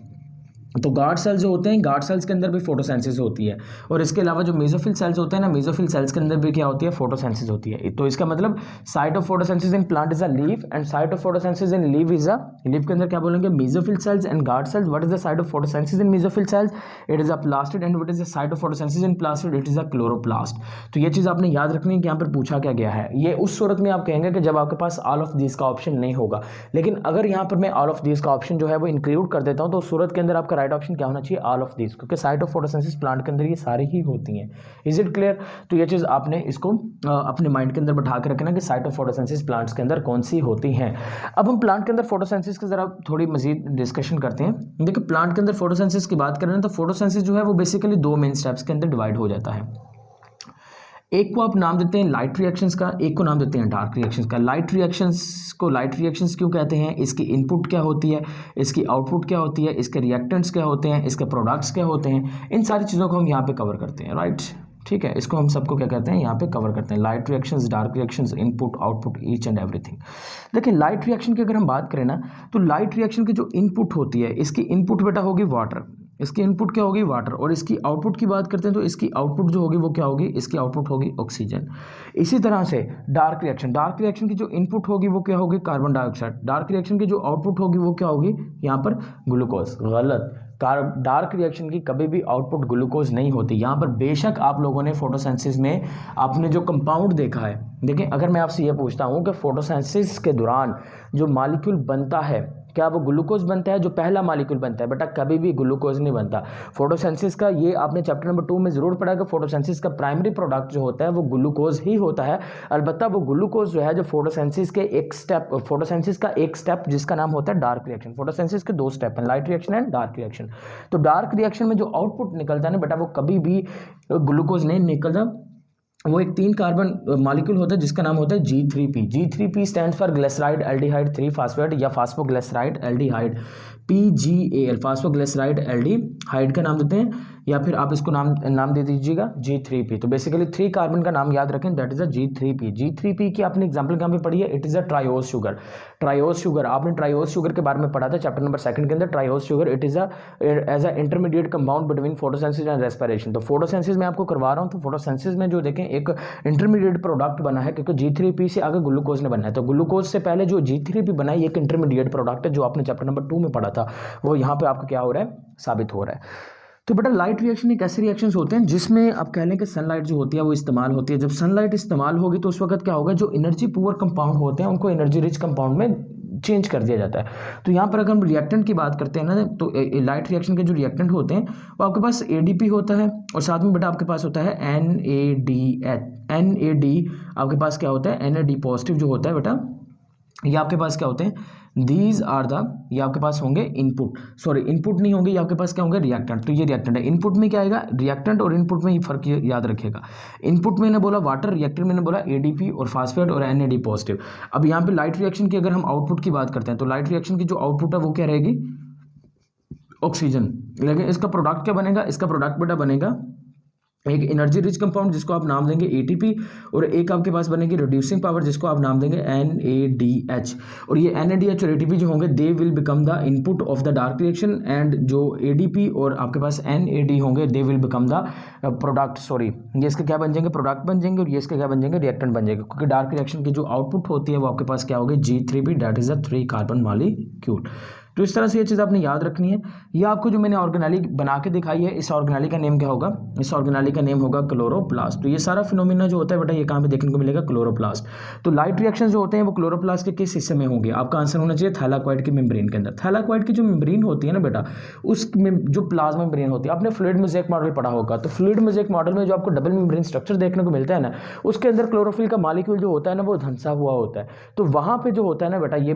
तो गार्ड सेल्स जो होते हैं, गार्ड सेल्स के अंदर भी फोटोसिंथेसिस होती है, और इसके अलावा जो मेसोफिल सेल्स होते हैं ना, मेसोफिल सेल्स के अंदर भी क्या होती है, फोटोसिंथेसिस होती है। तो इसका मतलब site of photosynthesis in plant is a leaf and site of photosynthesis in leaf is a, leaf के अंदर क्या बोलेंगे, mesophyll cells and guard cells. What is the site of photosynthesis in mesophyll cells, it is a plastid, and what is the site of photosynthesis in plastid, it is a chloroplast. तो ये चीज़ आपने याद रखनी है कि यहाँ पर पूछा क्या गया है। ये उस सूरत में आप कहेंगे कि जब आपके पास ऑल ऑफ दिस का ऑप्शन नहीं होगा, लेकिन अगर यहाँ पर मैं ऑल ऑफ दिस का ऑप्शन जो है वो इंक्लूड कर देता हूँ तो उस सूरत के अंदर आपका राइट ऑप्शन क्या होना चाहिए, ऑल ऑफ दिस, क्योंकि साइट ऑफ फोटोसिंथेसिस प्लांट के अंदर ये सारी ही होती हैं। Is it clear? तो ये चीज़ आपने इसको अपने माइंड के अंदर बैठा के रखना कि साइट ऑफ फोटोसिंथेसिस प्लांट्स के अंदर कौन सी होती हैं। अब हम प्लांट के अंदर फोटोसिंथेसिस की जरा थोड़ी मजीद डिस्कशन करते हैं। देखिए प्लांट के अंदर फोटोसिंथेसिस की बात करें तो फोटोसिंथेसिस जो है वो बेसिकली 2 मेन स्टेप्स के अंदर डिवाइड हो जाता है। एक को आप नाम देते हैं लाइट रिएक्शंस का, एक को नाम देते हैं डार्क रिएक्शंस का। लाइट रिएक्शंस को लाइट रिएक्शंस क्यों कहते हैं, इसकी इनपुट क्या होती है, इसकी आउटपुट क्या होती है, इसके रिएक्टेंट्स क्या होते हैं, इसके प्रोडक्ट्स क्या होते हैं, इन सारी चीज़ों को हम यहाँ पे कवर करते हैं, राइट। ठीक है, इसको हम सबको क्या कहते हैं, यहाँ पे कवर करते हैं, light reactions, dark reactions, input output, each and everything. देखिए लाइट रिएक्शन की अगर हम बात करें ना, तो लाइट रिएक्शन की जो इनपुट होती है, इसकी इनपुट बेटा होगी वाटर, इसकी इनपुट क्या होगी वाटर, और इसकी आउटपुट की बात करते हैं तो इसकी आउटपुट जो होगी वो क्या होगी, इसकी आउटपुट होगी ऑक्सीजन। इसी तरह से डार्क रिएक्शन की जो इनपुट होगी वो क्या होगी, कार्बन डाइऑक्साइड। डार्क रिएक्शन की जो आउटपुट होगी वो क्या होगी, यहाँ पर ग्लूकोज। गलत, डार्क रिएक्शन की कभी भी आउटपुट ग्लूकोज नहीं होती। यहाँ पर बेशक आप लोगों ने फोटोसिंथेसिस में आपने जो कंपाउंड देखा है, देखिए अगर मैं आपसे ये पूछता हूँ कि फोटोसिंथेसिस के दौरान जो मॉलिक्यूल बनता है क्या वो ग्लूकोज बनता है, जो पहला मॉलिक्यूल बनता है, बेटा कभी भी ग्लूकोज नहीं बनता। फोटोसिंथेसिस का ये आपने चैप्टर नंबर 2 में जरूर पढ़ा कि फोटोसिंथेसिस का प्राइमरी प्रोडक्ट जो होता है वो ग्लूकोज ही होता है। अलबत्ता वो ग्लूकोज जो है जो फोटोसिंथेसिस के एक स्टेप, फोटोसिंथेसिस का एक स्टेप जिसका नाम होता है डार्क रिएक्शन। फोटोसिंथेसिस के 2 स्टेप हैं, light reaction and dark reaction. तो डार्क रिएक्शन में जो आउटपुट निकलता है ना बेटा, वो कभी भी ग्लूकोज नहीं निकलता, वो एक 3 कार्बन मॉलिक्यूल होता है जिसका नाम होता है G3P। G3P stands for glyceride aldehyde 3 phosphate या फास्फोग्लिसराइड एल्डिहाइड, PGAL फास्फोग्लिसराइड एल्डिहाइड का नाम देते हैं, या फिर आप इसको नाम दे दीजिएगा G3P। तो बेसिकली 3 कार्बन का नाम याद रखें, that is a G3P। G3P की आपने एग्जांपल कहाँ पे पढ़ी है, it is a triose sugar. Triose sugar आपने ट्रायोज शुगर के बारे में पढ़ा था चैप्टर नंबर 2 के अंदर। Triose sugar it is as a intermediate compound between photosynthesis and respiration. तो फोटोसिंथेसिस में आपको करवा रहा हूँ, तो फोटोसिंथेसिस में जो देखें एक इंटरमीडिएट प्रोडक्ट बना है, क्योंकि G3P से आगे ग्लूकोज ने बनना है। तो ग्लूकोज से पहले जो G3P बना है, एक इंटरमीडिएट प्रोडक्ट है जो आपने चैप्टर नंबर 2 में पढ़ा था, वो यहाँ पे आपको क्या हो रहा है, साबित हो रहा है। तो बेटा लाइट रिएक्शन एक ऐसे रिएक्शंस होते हैं जिसमें आप कह लें कि सनलाइट जो होती है वो इस्तेमाल होती है। जब सनलाइट इस्तेमाल होगी तो उस वक्त क्या होगा, जो एनर्जी पुअर कंपाउंड होते हैं उनको एनर्जी रिच कंपाउंड में चेंज कर दिया जाता है। तो यहाँ पर अगर हम रिएक्टेंट की बात करते हैं ना, तो लाइट रिएक्शन के जो रिएक्टेंट होते हैं वो आपके पास ADP होता है, और साथ में बेटा आपके पास होता है NAD आपके पास क्या होता है, NAD पॉजिटिव जो होता है बेटा, ये आपके पास क्या होते हैं, दीज आर द, ये आपके पास होंगे इनपुट, सॉरी इनपुट नहीं होंगे, ये आपके पास क्या होंगे, रिएक्टेंट। तो ये रिएक्टेंट है। इनपुट में क्या आएगा, रिएक्टेंट, और इनपुट में ये फर्क याद रखिएगा। इनपुट में ने बोला वाटर, रिएक्टेंट में ने बोला ADP और फास्फेट और NAD पॉजिटिव। अब यहाँ पे लाइट रिएक्शन की अगर हम आउटपुट की बात करते हैं, तो लाइट रिएक्शन की जो आउटपुट है वो क्या रहेगी, ऑक्सीजन। लेकिन इसका प्रोडक्ट क्या बनेगा, इसका प्रोडक्ट बेटा बनेगा एक एनर्जी रिच कंपाउंड जिसको आप नाम देंगे ATP, और एक आपके पास बनेगी रिड्यूसिंग पावर जिसको आप नाम देंगे NADH। और ये NADH और ATP जो होंगे they will become the input of the dark reaction, and जो ADP और आपके पास NAD होंगे they will become the product, sorry ये इसके क्या बन जाएंगे, प्रोडक्ट बन जाएंगे, और ये इसके क्या बन जाएंगे, रिएक्टेंट बन जाएंगे। क्योंकि डार्क रिएक्शन की जो आउटपुट होती है वो आपके पास क्या होगी, G3P, that is a 3 carbon molecule. तो इस तरह से ये चीज़ आपने याद रखनी है। ये आपको जो मैंने ऑर्गेनाली बना के दिखाई है, इस ऑर्गेनाली का नेम क्या होगा, इस ऑर्गेनाली का नेम होगा क्लोरोप्लास्ट। तो ये सारा फिनोमिना जो होता है बेटा, ये कहाँ पे देखने को मिलेगा, क्लोरोप्लास्ट। तो लाइट रिएक्शन जो होते हैं वो क्लोरोप्लास्ट के किस हिस्से में होंगे, आपका आंसर होना चाहिए थैलाक्वाइड की मेम्ब्रेन के अंदर। थैलाक्वाइड की जो मेम्ब्रेन होती है ना बेटा, उसमें जो प्लाज्मा मेम्ब्रेन होती है, आपने फ्लूइड मोज़ेक मॉडल पढ़ा होगा, तो फ्लूइड मोज़ेक मॉडल में जो आपको डबल मेम्ब्रेन स्ट्रक्चर देखने को मिलता है ना, उसके अंदर क्लोरोफिल का मॉलिक्यूल जो होता है ना वो धंसा हुआ होता है। तो वहाँ पे जो होता है ना बेटा, ये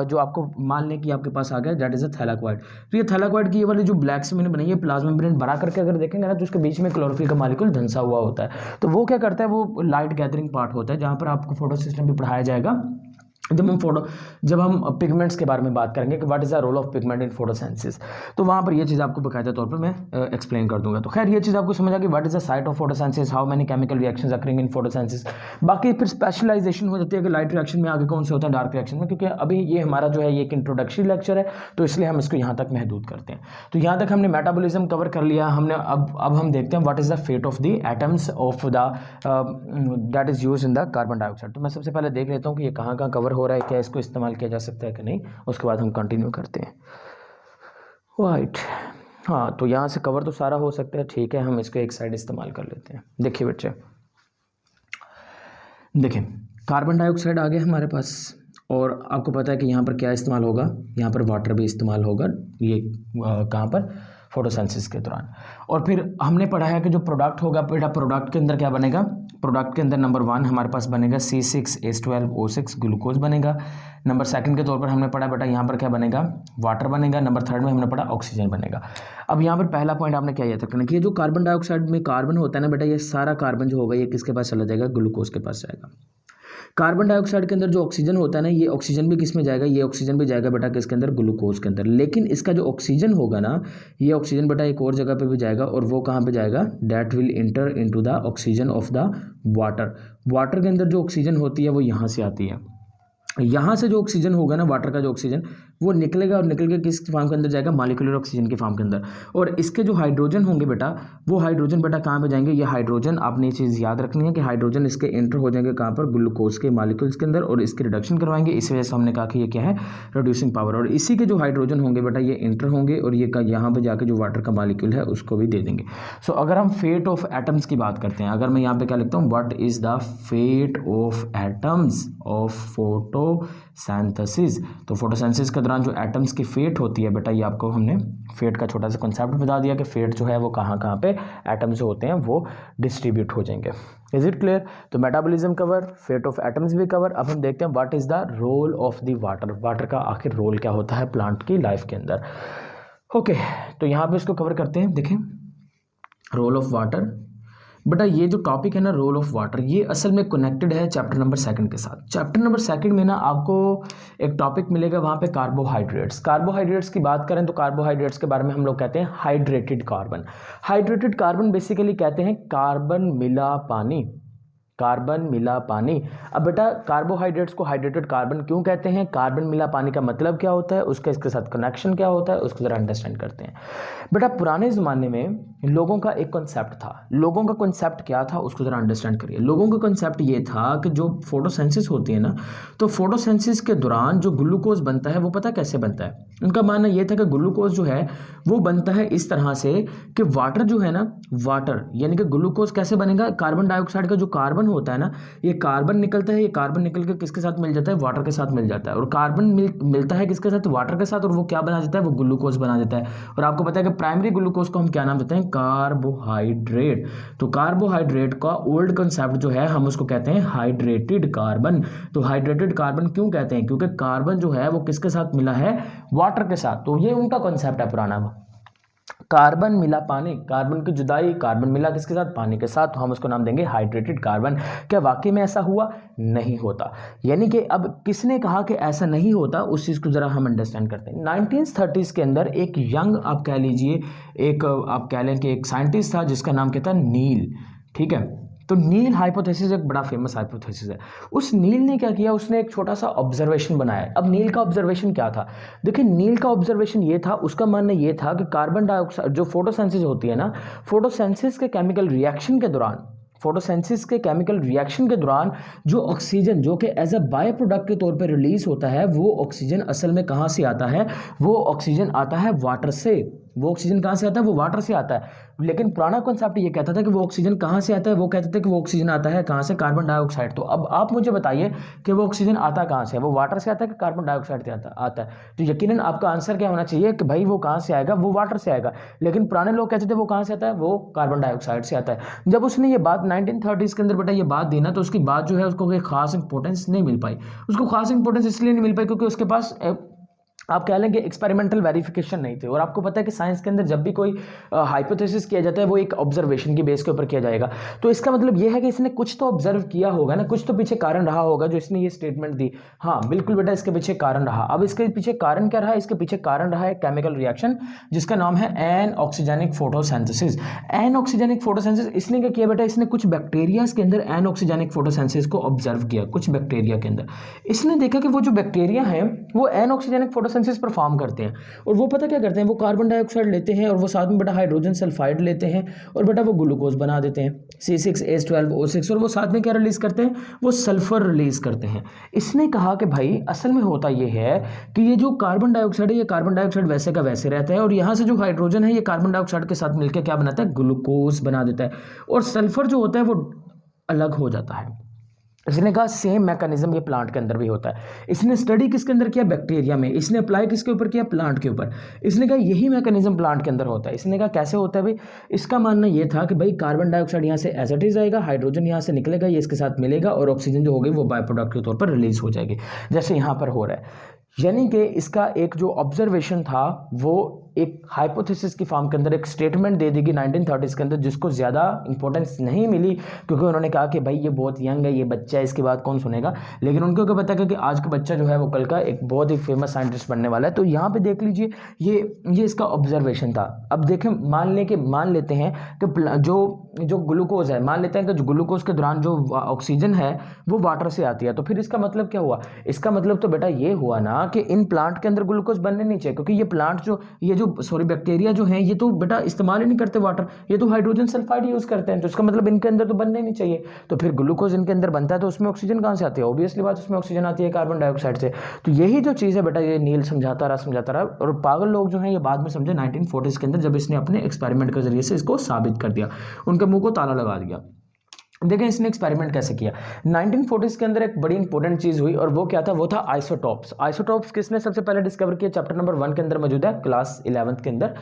जो आपको मान लें कि आपके पास आ गया, दैट इज थैलाक्वाइड। तो ये थैलाक्वाइड की ये वाली जो ब्लैक से मैंने बनाई है प्लाज्मा मेम्ब्रेन भरा करके अगर देखेंगे ना, तो उसके बीच में क्लोरोफिल का मॉलिक्यूल धंसा हुआ होता है। तो वो क्या करता है, वो लाइट गैदरिंग पार्ट होता है, जहां पर आपको फोटो सिस्टम भी पढ़ाया जाएगा जब हम पिगमेंट्स के बारे में बात करेंगे कि what is the role of pigment in photosynthesis, तो वहाँ पर ये चीज़ आपको बकायदा तौर पर मैं एक्सप्लेन कर दूंगा। तो खैर ये चीज़ आपको समझ आ गई, what is the site of photosynthesis, how many chemical reactions occurring in photosynthesis. बाकी फिर स्पेशलाइजेशन हो जाती है कि लाइट रिएक्शन में आगे कौन से होता है, डार्क रिएक्शन में, क्योंकि अभी ये हमारा जो है ये एक इंट्रोडक्टरी लेक्चर है, तो इसलिए हम इसको यहाँ तक महदूद करते हैं। तो यहाँ तक हमने मेटाबॉलिज्म कवर कर लिया हमने। अब हम देखते हैं what is the fate of the atoms of the that is use in the carbon dioxide. तो मैं सबसे पहले देख लेता हूँ कि ये कहाँ कहाँ कवर हो रहा है, क्या इसको इस्तेमाल किया जा सकता है कि नहीं, उसके बाद हम कंटिन्यू करते हैं। राइट, हाँ तो यहाँ से कवर तो सारा हो सकता है, ठीक है, हम इसको एक साइड इस्तेमाल कर लेते हैं। देखिए बच्चे, देखिए कार्बन डाइऑक्साइड आ गया हमारे पास, और आपको पता है कि यहाँ पर क्या इस्तेमाल होगा, यहाँ पर वाटर भी इस्तेमाल होगा। ये कहाँ पर, फोटोसिंथेसिस के दौरान। और फिर हमने पढ़ा है कि जो प्रोडक्ट होगा बेटा, प्रोडक्ट के अंदर क्या बनेगा, प्रोडक्ट के अंदर नंबर 1 हमारे पास बनेगा C6H12O6 ग्लूकोज बनेगा। नंबर 2 के तौर पर हमने पढ़ा बेटा यहाँ पर क्या बनेगा, वाटर बनेगा। नंबर 3 में हमने पढ़ा ऑक्सीजन बनेगा। अब यहाँ पर पहला पॉइंट आपने क्या याद रखना कि ये जो कार्बन डाइऑक्साइड में कार्बन होता है ना बेटा, ये सारा कार्बन जो होगा ये किसके पास चला जाएगा, ग्लूकोज के पास जाएगा। कार्बन डाइऑक्साइड के अंदर जो ऑक्सीजन होता है ना, ये ऑक्सीजन भी किस में जाएगा, ये ऑक्सीजन भी जाएगा बेटा किसके अंदर, ग्लूकोज के अंदर। लेकिन इसका जो ऑक्सीजन होगा ना, ये ऑक्सीजन बेटा एक और जगह पे भी जाएगा, और वो कहाँ पे जाएगा, that will inter into the oxygen of the water. Water के अंदर जो ऑक्सीजन होती है वो यहाँ से आती है। यहाँ से जो ऑक्सीजन होगा ना, वाटर का जो ऑक्सीजन, वो निकलेगा और निकल के किस फॉर्म के अंदर जाएगा, मॉलिक्यूलर ऑक्सीजन के फॉर्म के अंदर। और इसके जो हाइड्रोजन होंगे बेटा, वो हाइड्रोजन बेटा कहाँ पे जाएंगे, ये हाइड्रोजन आपने ये चीज़ याद रखनी है कि हाइड्रोजन इसके एंटर हो जाएंगे कहाँ पर, ग्लूकोज के मॉलिक्यूल्स के अंदर, और इसके रिडक्शन करवाएंगे। इस वजह से हमने कहा कि ये क्या है, रिड्यूसिंग पावर। और इसी के जो हाइड्रोजन होंगे बेटा ये एंटर होंगे और ये यहाँ पर जाके जो वाटर का मॉलिक्यूल है उसको भी दे देंगे। सो अगर हम फेट ऑफ एटम्स की बात करते हैं, अगर मैं यहाँ पे क्या लिखता हूँ, what is the fate of atoms of photosynthesis. तो फोटोसिंथेसिस के दौरान जो एटम्स की फेट होती है बेटा, ये आपको हमने फेट का छोटा सा कॉन्सेप्ट बता दिया कि फेट जो है वो कहाँ कहाँ पे एटम्स जो होते हैं वो डिस्ट्रीब्यूट हो जाएंगे। Is it clear. तो metabolism cover, fate of atoms भी कवर। अब हम देखते हैं what is the role of the water, water का आखिर रोल क्या होता है प्लांट की लाइफ के अंदर। ओके, तो यहाँ पे इसको कवर करते हैं। देखें रोल ऑफ वाटर बेटा, ये जो टॉपिक है ना रोल ऑफ वाटर, ये असल में कनेक्टेड है चैप्टर नंबर 2 के साथ। चैप्टर नंबर 2 में ना आपको एक टॉपिक मिलेगा वहाँ पे कार्बोहाइड्रेट्स। कार्बोहाइड्रेट्स की बात करें तो कार्बोहाइड्रेट्स के बारे में हम लोग कहते हैं hydrated carbon. Hydrated carbon basically कहते हैं कार्बन मिला पानी, कार्बन मिला पानी। अब बेटा कार्बोहाइड्रेट्स को हाइड्रेटेड कार्बन क्यों कहते हैं, कार्बन मिला पानी का मतलब क्या होता है, उसका इसके साथ कनेक्शन क्या होता है, उसको ज़रा अंडरस्टैंड करते हैं। बेटा पुराने ज़माने में लोगों का एक कॉन्सेप्ट था। लोगों का कॉन्सेप्ट क्या था उसको ज़रा अंडरस्टैंड करिए। लोगों का कॉन्सेप्ट ये था कि जो फोटोसिंथेसिस होती है ना, तो फोटोसिंथेसिस के दौरान जो ग्लूकोज बनता है वो पता कैसे बनता है। उनका मानना ये था कि ग्लूकोज जो है वो बनता है इस तरह से कि वाटर जो है ना, वाटर यानी कि ग्लूकोज कैसे बनेगा, कार्बन डाइऑक्साइड का जो कार्बन होता है ना, ये कार्बन निकलता है, ये कार्बन निकल के किसके साथ मिल जाता है, वाटर के साथ मिल जाता है। और कार्बन मिलता है किसके साथ, वाटर के साथ, और वो क्या बना देता है, वो ग्लूकोज बना देता है। और आपको पता है कि प्राइमरी ग्लूकोज को हम क्या नाम देते हैं, कार्बोहाइड्रेट। तो कार्बोहाइड्रेट का ओल्ड कंसेप्ट जो है हम उसको कहते हैं हाइड्रेटेड कार्बन। तो हाइड्रेटेड कार्बन क्यों कहते हैं, क्योंकि कार्बन जो है वो किसके साथ मिला है, वाटर के साथ। तो ये उनका कंसेप्ट है पुराना, कार्बन मिला पानी, कार्बन की जुदाई, कार्बन मिला किसके साथ, पानी के साथ, तो हम उसको नाम देंगे हाइड्रेटेड कार्बन। क्या वाकई में ऐसा हुआ, नहीं होता। यानी कि अब किसने कहा कि ऐसा नहीं होता, उस चीज़ को ज़रा हम अंडरस्टैंड करते हैं। 1930s के अंदर एक यंग आप कह लीजिए, एक आप कह लें कि एक साइंटिस्ट था जिसका नाम क्या था, नील। ठीक है, तो नील हाइपोथेसिस एक बड़ा फेमस हाइपोथेसिस है। उस नील ने क्या किया, उसने एक छोटा सा ऑब्जर्वेशन बनाया। अब नील का ऑब्जर्वेशन क्या था, देखिए नील का ऑब्जर्वेशन ये था, उसका मानना ये था कि कार्बन डाइऑक्साइड जो फोटोसिंथेसिस होती है ना, फोटोसिंथेसिस के केमिकल रिएक्शन के दौरान, फोटोसिंथेसिस के केमिकल रिएक्शन के दौरान जो ऑक्सीजन जो कि एज अ बाय प्रोडक्ट के तौर पे रिलीज होता है, वो ऑक्सीजन असल में कहाँ से आता है, वो ऑक्सीजन आता है वाटर से। वो ऑक्सीजन कहाँ से आता है, वो वाटर से आता है। लेकिन पुराना कॉन्सेप्ट ये कहता था कि वो ऑक्सीजन कहाँ से आता है, वो कहते थे कि वो ऑक्सीजन आता है कहाँ से, कार्बन डाइऑक्साइड। तो अब आप मुझे बताइए कि वो ऑक्सीजन आता कहाँ से है, वो वाटर से आता है कि कार्बन डाइऑक्साइड से आता है। तो यकीनन आपका आंसर क्या होना चाहिए कि भाई वो कहाँ से आएगा, वो वाटर से आएगा। लेकिन पुराने लोग कहते थे वो कहाँ से आता है, वो कार्बन डाइऑक्साइड से आता है। जब उसने ये बात 1930s के अंदर बेटा ये बात दी ना, तो उसकी बात जो है उसको कोई खास इंपॉर्टेंस नहीं मिल पाई। उसको खास इंपॉर्टेंस इसलिए नहीं मिल पाई क्योंकि उसके पास आप कह लें कि एक्सपेरिमेंटल वेरिफिकेशन नहीं थे। और आपको पता है कि साइंस के अंदर जब भी कोई हाइपोथेसिस किया जाता है वो एक ऑब्जर्वेशन की बेस के ऊपर किया जाएगा। तो इसका मतलब ये है कि इसने कुछ तो ऑब्जर्व किया होगा ना, कुछ तो पीछे कारण रहा होगा जो इसने ये स्टेटमेंट दी। हाँ बिल्कुल बेटा, इसके पीछे कारण रहा। अब इसके पीछे कारण क्या रहा, इसके पीछे कारण रहा है केमिकल रिएक्शन जिसका नाम है anoxygenic photosynthesis. Anoxygenic photosynthesis इसने क्या किया बेटा, इसने कुछ बैक्टीरियाज के अंदर एन ऑक्सीजेनिक फोटोसिंथेसिस को ऑब्जर्व किया। कुछ बैक्टीरिया के अंदर इसने देखा कि वो जो बैक्टीरिया हैं वो एन ऑक्सीजेनिक फोटोसिंथेसिस परफॉर्म करते हैं। और वो पता क्या करते हैं, वो कार्बन डाइऑक्साइड लेते हैं और वो साथ में बेटा हाइड्रोजन सल्फाइड लेते हैं और बेटा वो ग्लूकोज बना देते हैं C6H12O6। और वो साथ में क्या रिलीज करते हैं, वो सल्फर रिलीज करते हैं। इसने कहा कि भाई असल में होता ये है कि ये जो कार्बन डाइऑक्साइड है, ये कार्बन डाइऑक्साइड वैसे का वैसे रहता है और यहाँ से जो हाइड्रोजन है ये कार्बन डाइऑक्साइड के साथ मिलकर क्या बनाता है, ग्लूकोज बना देता है। और सल्फर जो होता है वो अलग हो जाता है। इसने कहा सेम मैकेनिज्म ये प्लांट के अंदर भी होता है। इसने स्टडी किसके अंदर किया? बैक्टीरिया में। इसने अप्लाई किसके ऊपर किया? प्लांट के ऊपर। इसने कहा यही मैकेनिज्म प्लांट के अंदर होता है। इसने कहा कैसे होता है भाई? इसका मानना ये था कि भाई कार्बन डाइऑक्साइड यहाँ से एज इट इज आएगा, हाइड्रोजन यहाँ से निकलेगा, ये इसके साथ मिलेगा और ऑक्सीजन जो होगी वो बाय प्रोडक्ट के तौर पर रिलीज हो जाएगी, जैसे यहाँ पर हो रहा है। यानी कि इसका एक जो ऑब्जर्वेशन था वो एक हाइपोथेसिस की फॉर्म के अंदर एक स्टेटमेंट दे देगी 1930s के अंदर, जिसको ज़्यादा इंपॉर्टेंस नहीं मिली क्योंकि उन्होंने कहा कि भाई ये बहुत यंग है, ये बच्चा है, इसके बाद कौन सुनेगा। लेकिन उनको क्या पता कि आज का बच्चा जो है वो कल का एक बहुत ही फेमस साइंटिस्ट बनने वाला है। तो यहाँ पे देख लीजिए ये इसका ऑब्जर्वेशन था। अब देखें, मान लेते हैं कि जो ग्लूकोज है, मान लेते हैं कि जो ग्लूकोज के दौरान जो ऑक्सीजन है वो वाटर से आती है, तो फिर इसका मतलब क्या हुआ? इसका मतलब तो बेटा ये हुआ ना कि इन प्लांट के अंदर ग्लूकोज बनने नहीं चाहिए, क्योंकि ये प्लांट बैक्टीरिया जो हैं ये तो बेटा इस्तेमाल ही नहीं करते वाटर, ये तो हाइड्रोजन सल्फाइड यूज करते हैं, तो इसका मतलब इनके अंदर तो बनने नहीं चाहिए। तो फिर ग्लूकोज इनके अंदर बनता है तो उसमें ऑक्सीजन कहाँ से आती है? ऑब्वियसली बात, उसमें ऑक्सीजन आती है कार्बन डाइऑक्साइड से। तो यही जो चीज़ है बेटा, ये नील समझाता रहा और पागल लोग जो हैं ये बाद में समझे 1940s के अंदर, जब इसने अपने एक्सपेरिमेंट के जरिए से इसको साबित कर दिया, उनके मुंह को ताला लगा दिया। देखें इसने एक्सपेरिमेंट कैसे किया। 1940s के अंदर एक बड़ी इंपॉर्टेंट चीज हुई और वो क्या था? वो था आइसोटॉप्स। आइसोटॉप्स किसने सबसे पहले डिस्कवर किया? चैप्टर नंबर 1 के अंदर मौजूद है, क्लास 11th के अंदर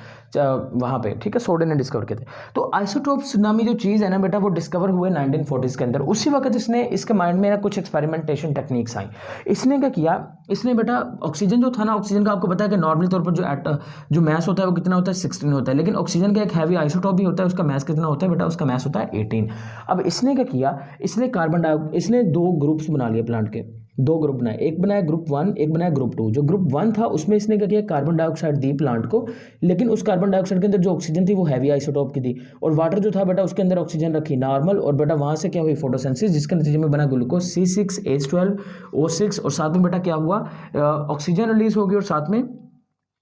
वहां पे, ठीक है, सोडे ने डिस्कवर किए थे। तो आइसोटॉप्स नामी जो चीज है ना बेटा, वो डिस्कवर हुए 1940s के अंदर। उसी वक्त इसके माइंड में ना कुछ एक्सपेरिमेंटेशन टेक्निक्स आई। इसने क्या किया? इसने बेटा ऑक्सीजन जो था ना, ऑक्सीजन का आपको पता है कि नॉर्मली तौर पर जो मैस होता है वो कितना होता है? 16 होता है। लेकिन ऑक्सीजन का एक हैवी आइसोटॉप भी होता है, उसका मैस कितना होता है बेटा? उसका मैस होता है 18। अब इसने क्या किया? इसने 2 ग्रुप्स बना लिए प्लांट के, 2 ग्रुप बनाए, एक बनाया ग्रुप 1, एक बनाया ग्रुप 2। जो ग्रुप 1 था उसमें इसने क्या किया? कार्बन डाइऑक्साइड दी प्लांट को, लेकिन उस कार्बन डाइऑक्साइड के अंदर जो ऑक्सीजन थी वो हैवी आइसोटॉप की थी, और वाटर जो था बेटा उसके अंदर ऑक्सीजन रखी नॉर्मल, और बेटा वहां से क्या हुई? फोटोसिंथेसिस, जिसके नतीजे में बना ग्लूकोज C6H12O6, और साथ में बेटा क्या हुआ? ऑक्सीजन रिलीज होगी और साथ में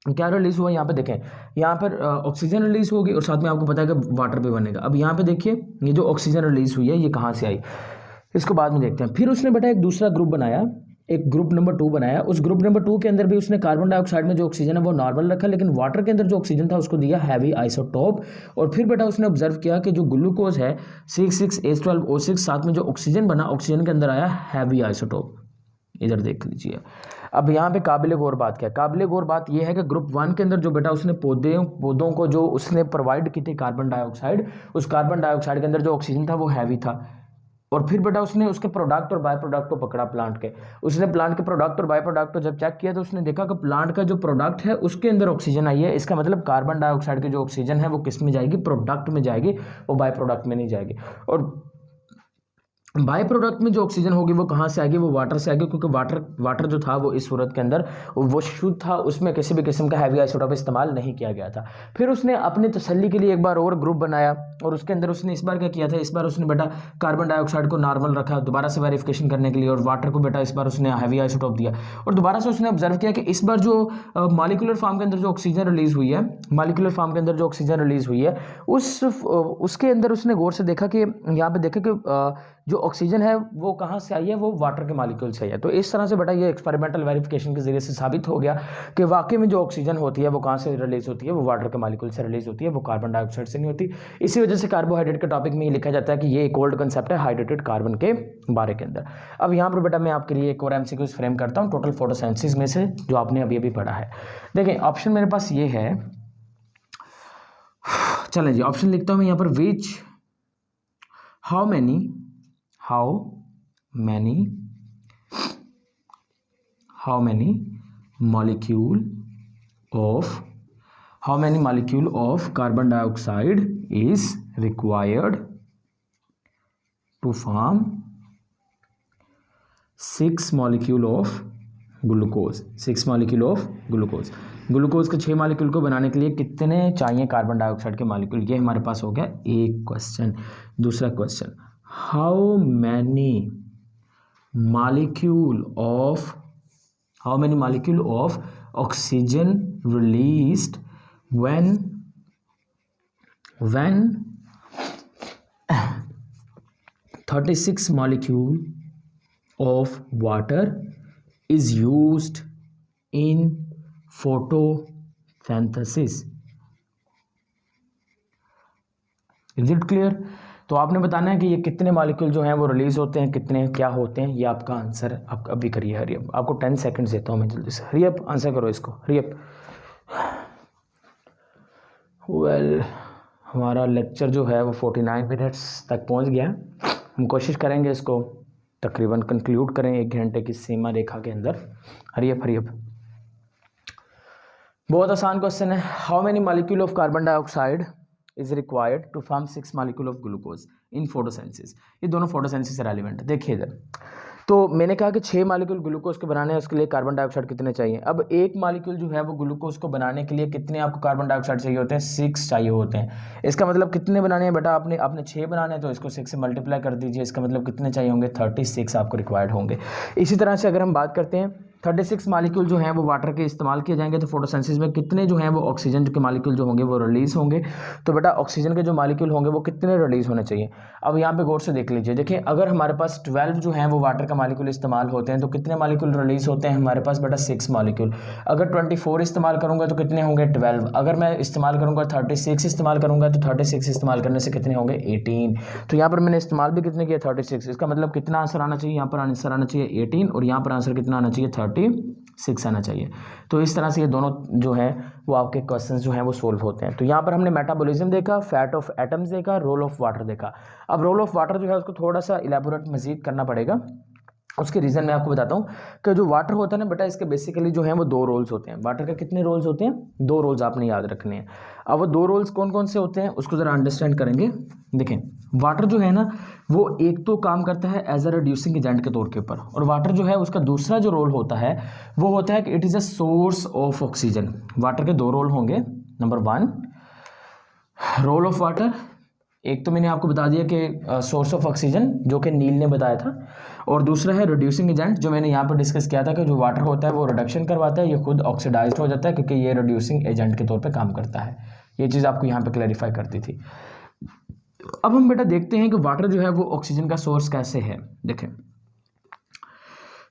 क्या रिलीज हुआ? यहाँ पे देखें, यहाँ पर ऑक्सीजन रिलीज होगी और साथ में आपको पता है कि वाटर भी बनेगा। अब यहाँ पे देखिए, ये जो ऑक्सीजन रिलीज हुई है ये कहाँ से आई, इसको बाद में देखते हैं। फिर उसने बेटा एक दूसरा ग्रुप बनाया, एक ग्रुप नंबर 2 बनाया। उस ग्रुप नंबर 2 के अंदर भी उसने कार्बन डाइऑक्साइड में जो ऑक्सीजन है वो नॉर्मल रखा, लेकिन वाटर के अंदर जो ऑक्सीजन था उसको दिया हैवी आइसोटोप। और फिर बेटा उसने ऑब्जर्व किया कि जो ग्लूकोज है C6H12O6, साथ में जो ऑक्सीजन बना, ऑक्सीजन के अंदर आया हैवी आइसोटोप। इधर देख लीजिए। अब यहाँ पे काबिल गौर बात क्या है? काबिल गौर बात यह है कि ग्रुप 1 के अंदर जो बेटा उसने पौधों को जो उसने प्रोवाइड की थी कार्बन डाइऑक्साइड, उस कार्बन डाइऑक्साइड के अंदर जो ऑक्सीजन था वो हैवी था। और फिर बेटा उसने उसके प्रोडक्ट और बाय प्रोडक्ट को पकड़ा प्लांट के। उसने प्लांट के प्रोडक्ट और बाय प्रोडक्ट को जब चेक किया तो उसने देखा कि प्लांट का जो प्रोडक्ट है उसके अंदर ऑक्सीजन आई है। इसका मतलब कार्बन डाइऑक्साइड की जो ऑक्सीजन है वो किस में जाएगी? प्रोडक्ट में जाएगी, वो बाय प्रोडक्ट में नहीं जाएगी। और बाय प्रोडक्ट में जो ऑक्सीजन होगी वो कहाँ से आएगी? वो वाटर से आएगी, क्योंकि वाटर जो था वो इस सूरत के अंदर वो शुद्ध था, उसमें किसी भी किस्म का हैवी आइसोटोप इस्तेमाल नहीं किया गया था। फिर उसने अपनी तसल्ली के लिए एक बार और ग्रुप बनाया और उसके अंदर उसने इस बार क्या किया था? इस बार उसने बेटा कार्बन डाइऑक्साइड को नॉर्मल रखा दोबारा से वेरिफिकेशन करने के लिए, और वाटर को बेटा इस बार उसने हैवी आइसोटोप दिया। और दोबारा से उसने ऑब्जर्व किया कि इस बार जो मॉलिक्यूलर फॉर्म के अंदर जो ऑक्सीजन रिलीज हुई है, मॉलिक्यूलर फॉर्म के अंदर जो ऑक्सीजन रिलीज हुई है उसके अंदर उसने गौर से देखा कि यहाँ पे देखा कि जो ऑक्सीजन है वो कहाँ से आई है? वो वाटर के मॉलिक्यूल से आई है। तो इस तरह से बेटा ये एक्सपेरिमेंटल वेरिफिकेशन के जरिए से साबित हो गया कि वाकई में जो ऑक्सीजन होती है वो कहाँ से रिलीज होती है? वो वाटर के मॉलिक्यूल से रिलीज होती है, वो कार्बन डाइऑक्साइड से नहीं होती। इसी वजह से कार्बोहाइड्रेट के टॉपिक में ये लिखा जाता है कि ये एक ओल्ड कंसेप्ट है हाइड्रेटेड कार्बन के बारे के अंदर। अब यहाँ पर बेटा मैं आपके लिए एक और एमसीक्यूज फ्रेम करता हूँ टोटल फोटोसिंथेसिस में से, जो आपने अभी अभी पढ़ा है। देखें ऑप्शन मेरे पास ये है, चलें जी ऑप्शन लिखता हूँ मैं यहाँ पर, विच how many molecule of carbon dioxide is required to form 6 molecule of glucose? Glucose के 6 मॉलिक्यूल को बनाने के लिए कितने चाहिए कार्बन डाइऑक्साइड के मॉलिक्यूल? ये हमारे पास हो गया एक क्वेश्चन। दूसरा question, how many molecule of oxygen released when 36 molecule of water is used in photosynthesis? Is it clear? तो आपने बताना है कि ये कितने मॉलिक्यूल जो हैं वो रिलीज होते हैं, कितने क्या होते हैं, ये आपका आंसर आप अभी करिए। हरियप, आपको 10 सेकंड्स देता हूँ मैं, जल्दी से हरियप आंसर करो इसको, हरियप। वेल हमारा लेक्चर जो है वो 49 मिनट्स तक पहुँच गया। हम कोशिश करेंगे इसको तकरीबन कंक्लूड करें 1 घंटे की सीमा रेखा के अंदर। हरियप हरियप। बहुत आसान क्वेश्चन है। How many molecule of carbon dioxide is required to form 6 molecule of glucose in photosynthesis. ये दोनों फोटोसिंथेसिस से रेलिवेंट है। देखिए इधर, तो मैंने कहा कि 6 मॉलिक्यूल ग्लूकोज के बनाने हैं, उसके लिए कार्बन डाइऑक्साइड कितने चाहिए। अब एक मॉलिक्यूल जो है वो ग्लूकोज को बनाने के लिए कितने आपको कार्बन डाइऑक्साइड चाहिए होते हैं, 6 चाहिए होते हैं। इसका मतलब कितने बनाने हैं बेटा, आपने 6 बनाने हैं तो इसको 6 से मल्टीप्लाई कर दीजिए। इसका मतलब कितने चाहिए होंगे, 36 आपको रिक्वायर्ड होंगे। इसी तरह से अगर हम बात करते हैं 36 मॉलिक्यूल जो हैं वो वाटर के इस्तेमाल किए जाएंगे, तो फोटोसिंथेसिस में कितने जो हैं वो ऑक्सीजन के मॉलिक्यूल जो होंगे वो रिलीज होंगे। तो बेटा ऑक्सीजन के जो मॉलिक्यूल होंगे वो कितने रिलीज होने चाहिए। अब यहाँ पे गौर से देख लीजिए, देखिए अगर हमारे पास 12 जो हैं वो वाटर का मॉलिक्यूल इस्तेमाल होते हैं तो कितने मॉलिक्यूल रिलीज होते हैं हमारे पास बेटा, 6 मॉलिक्यूल। अगर 24 इस्तेमाल करूँगा तो कितने होंगे, 12। अगर मैं इस्तेमाल करूँगा 36 इस्तेमाल करूँगा तो 36 इस्तेमाल करने से कितने होंगे, 18। तो यहाँ पर मैंने इस्तेमाल भी कितने किया, 36। इसका मतलब कितना आंसर आना चाहिए, यहाँ पर आंसर आना चाहिए 18 और यहाँ पर आंसर कितना आना चाहिए, 36 आना चाहिए। तो इस तरह से ये दोनों जो है वो आपके क्वेश्चंस जो हैं वो सोल्व होते हैं। तो यहाँ पर हमने मेटाबॉलिज्म देखा, फैट ऑफ एटम्स देखा, रोल ऑफ वाटर देखा। अब रोल ऑफ वाटर जो है उसको थोड़ा सा इलेबोरेट मजीद करना पड़ेगा। उसके रीज़न मैं आपको बताता हूँ कि जो वाटर होता है ना बेटा, इसके बेसिकली जो है वो 2 रोल्स होते हैं। वाटर के कितने रोल्स होते हैं, 2 रोल्स आपने याद रखने हैं। अब वो 2 रोल्स कौन कौन से होते हैं उसको ज़रा अंडरस्टैंड करेंगे। देखें वाटर जो है ना वो एक तो काम करता है एज अ रिड्यूसिंग एजेंट के तौर के ऊपर, और वाटर जो है उसका दूसरा जो रोल होता है वो होता है कि it is a source of oxygen. Water के 2 रोल होंगे। नंबर 1 रोल ऑफ वाटर, एक तो मैंने आपको बता दिया कि सोर्स ऑफ ऑक्सीजन जो कि नील ने बताया था, और दूसरा है रिड्यूसिंग एजेंट जो मैंने यहाँ पर डिस्कस किया था कि जो वाटर होता है वो रिडक्शन करवाता है, ये खुद ऑक्सीडाइज्ड हो जाता है क्योंकि ये रिड्यूसिंग एजेंट के तौर पे काम करता है। ये चीज़ आपको यहाँ पे क्लैरिफाई करती थी। अब हम बेटा देखते हैं कि वाटर जो है वो ऑक्सीजन का सोर्स कैसे है। देखें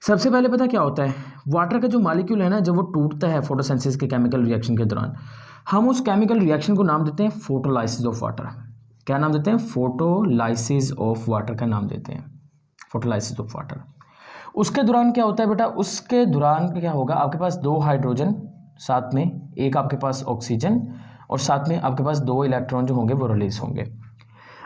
सबसे पहले पता क्या होता है, वाटर का जो मॉलिक्यूल है ना जब वो टूटता है फोटोसिंथेसिस के केमिकल रिएक्शन के दौरान, हम उस केमिकल रिएक्शन को नाम देते हैं फोटोलाइसिस ऑफ वाटर। क्या नाम देते हैं, फोटोलाइसिस ऑफ वाटर का नाम देते हैं, फोटोलाइसिस ऑफ वाटर। उसके दौरान क्या होता है बेटा, उसके दौरान क्या होगा, आपके पास 2 हाइड्रोजन, साथ में एक आपके पास ऑक्सीजन, और साथ में आपके पास 2 इलेक्ट्रॉन जो होंगे वो रिलीज होंगे।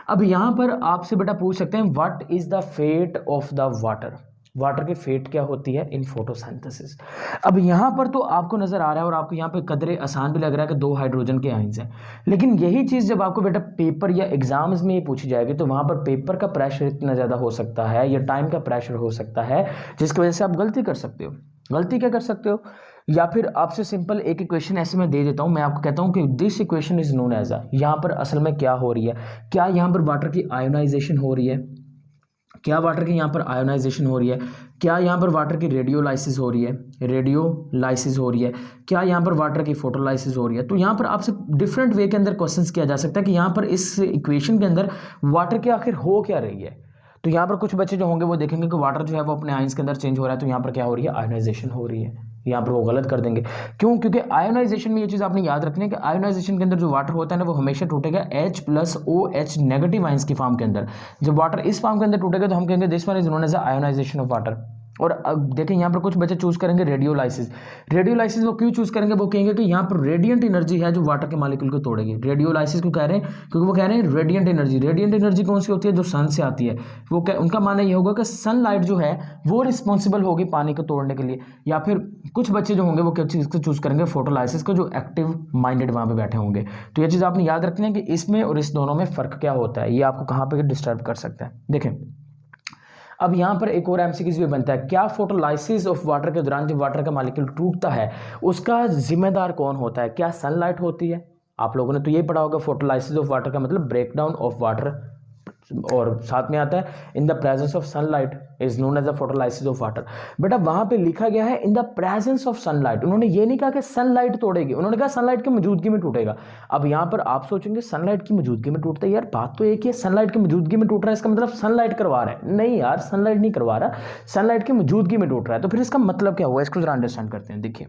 अब यहाँ पर आपसे बेटा पूछ सकते हैं what is the fate of the water, water की फेट क्या होती है इन फोटोसिंथेसिस। अब यहाँ पर तो आपको नजर आ रहा है और आपको यहाँ पे कदरे आसान भी लग रहा है कि 2 हाइड्रोजन के आयंस हैं, लेकिन यही चीज़ जब आपको बेटा पेपर या एग्जाम्स में ये पूछी जाएगी तो वहाँ पर पेपर का प्रेशर इतना ज़्यादा हो सकता है या टाइम का प्रेशर हो सकता है जिसकी वजह से आप गलती कर सकते हो। गलती क्या कर सकते हो, या फिर आपसे सिंपल एक इक्वेशन ऐसे मैं दे देता हूँ, मैं आपको कहता हूँ कि this equation is known as a, यहाँ पर असल में क्या हो रही है, क्या यहाँ पर वाटर की आयोनाइजेशन हो रही है, क्या वाटर की यहाँ पर आयोनाइजेशन हो रही है, क्या यहाँ पर वाटर की रेडियोलाइसिस हो रही है, रेडियोलाइसिस हो रही है, क्या यहाँ पर वाटर की फोटोलाइसिस हो रही है। तो यहाँ पर आपसे डिफरेंट वे के अंदर क्वेश्चंस किया जा सकता है कि यहाँ पर इस इक्वेशन के अंदर वाटर की आखिर हो क्या रही है। तो यहाँ पर कुछ बच्चे जो होंगे वो देखेंगे कि वाटर जो है वो अपने आयंस के अंदर चेंज हो रहा है, तो यहाँ पर क्या हो रही है, आयोनाइजेशन हो रही है। यहाँ पर वो गलत कर देंगे, क्यों, क्योंकि आयोनाइजेशन में ये चीज़ आपने याद रखनी है कि आयोनाइजेशन के अंदर जो वाटर होता है ना वो हमेशा टूटेगा H+OH नेगेटिव आयंस की फॉर्म के अंदर। जब वाटर इस फॉर्म के अंदर टूटेगा तो हम कहेंगे this one is known as ionisation of water. और अब देखें यहाँ पर कुछ बच्चे चूज करेंगे रेडियोलाइसिस। रेडियोलाइसिस वो क्यों चूज करेंगे, वो कहेंगे कि यहाँ पर रेडियंट एनर्जी है जो वाटर के मॉलिक्यूल को तोड़ेगी। रेडियोलाइसिस क्यों कह रहे हैं, क्योंकि वो कह रहे हैं रेडियंट एनर्जी। रेडियंट एनर्जी कौन सी होती है, जो सन से आती है। वो उनका मानना ये होगा कि सनलाइट जो है वो रिस्पॉन्सिबल होगी पानी को तोड़ने के लिए। या फिर कुछ बच्चे जो होंगे वो किस चीज़ को चूज करेंगे, फोटोलाइसिस को, जो एक्टिव माइंडेड वहाँ पे बैठे होंगे। तो ये चीज़ आपने याद रखनी है कि इसमें और इस दोनों में फ़र्क क्या होता है, ये आपको कहाँ पे डिस्टर्ब कर सकता है। देखें अब यहाँ पर एक और एमसीक्यूज भी बनता है, क्या फोटोलाइसिस ऑफ वाटर के दौरान जब वाटर का मॉलिक्यूल टूटता है उसका जिम्मेदार कौन होता है, क्या सनलाइट होती है। आप लोगों ने तो ये पढ़ा होगा फोटोलाइसिस ऑफ वाटर का मतलब ब्रेकडाउन ऑफ वाटर, और साथ में आता है in the presence of sunlight is known as the photolysis of water. बेटा वहां पे लिखा गया है in the presence of sunlight, उन्होंने ये नहीं कहा कि सनलाइट तोड़ेगी, उन्होंने कहा सनलाइट की मौजूदगी में टूटेगा। अब यहाँ पर आप सोचेंगे सनलाइट की मौजूदगी में टूटता है, यार बात तो एक ही है, सनलाइट की मौजूदगी में टूट रहा है इसका मतलब सनलाइट करवा रहा है। नहीं यार, सनलाइट नहीं करवा रहा, सनलाइट की मौजूदगी में टूट रहा है। तो फिर इसका मतलब क्या हुआ, इसको जरा अंडरस्टैंड करते हैं। देखिए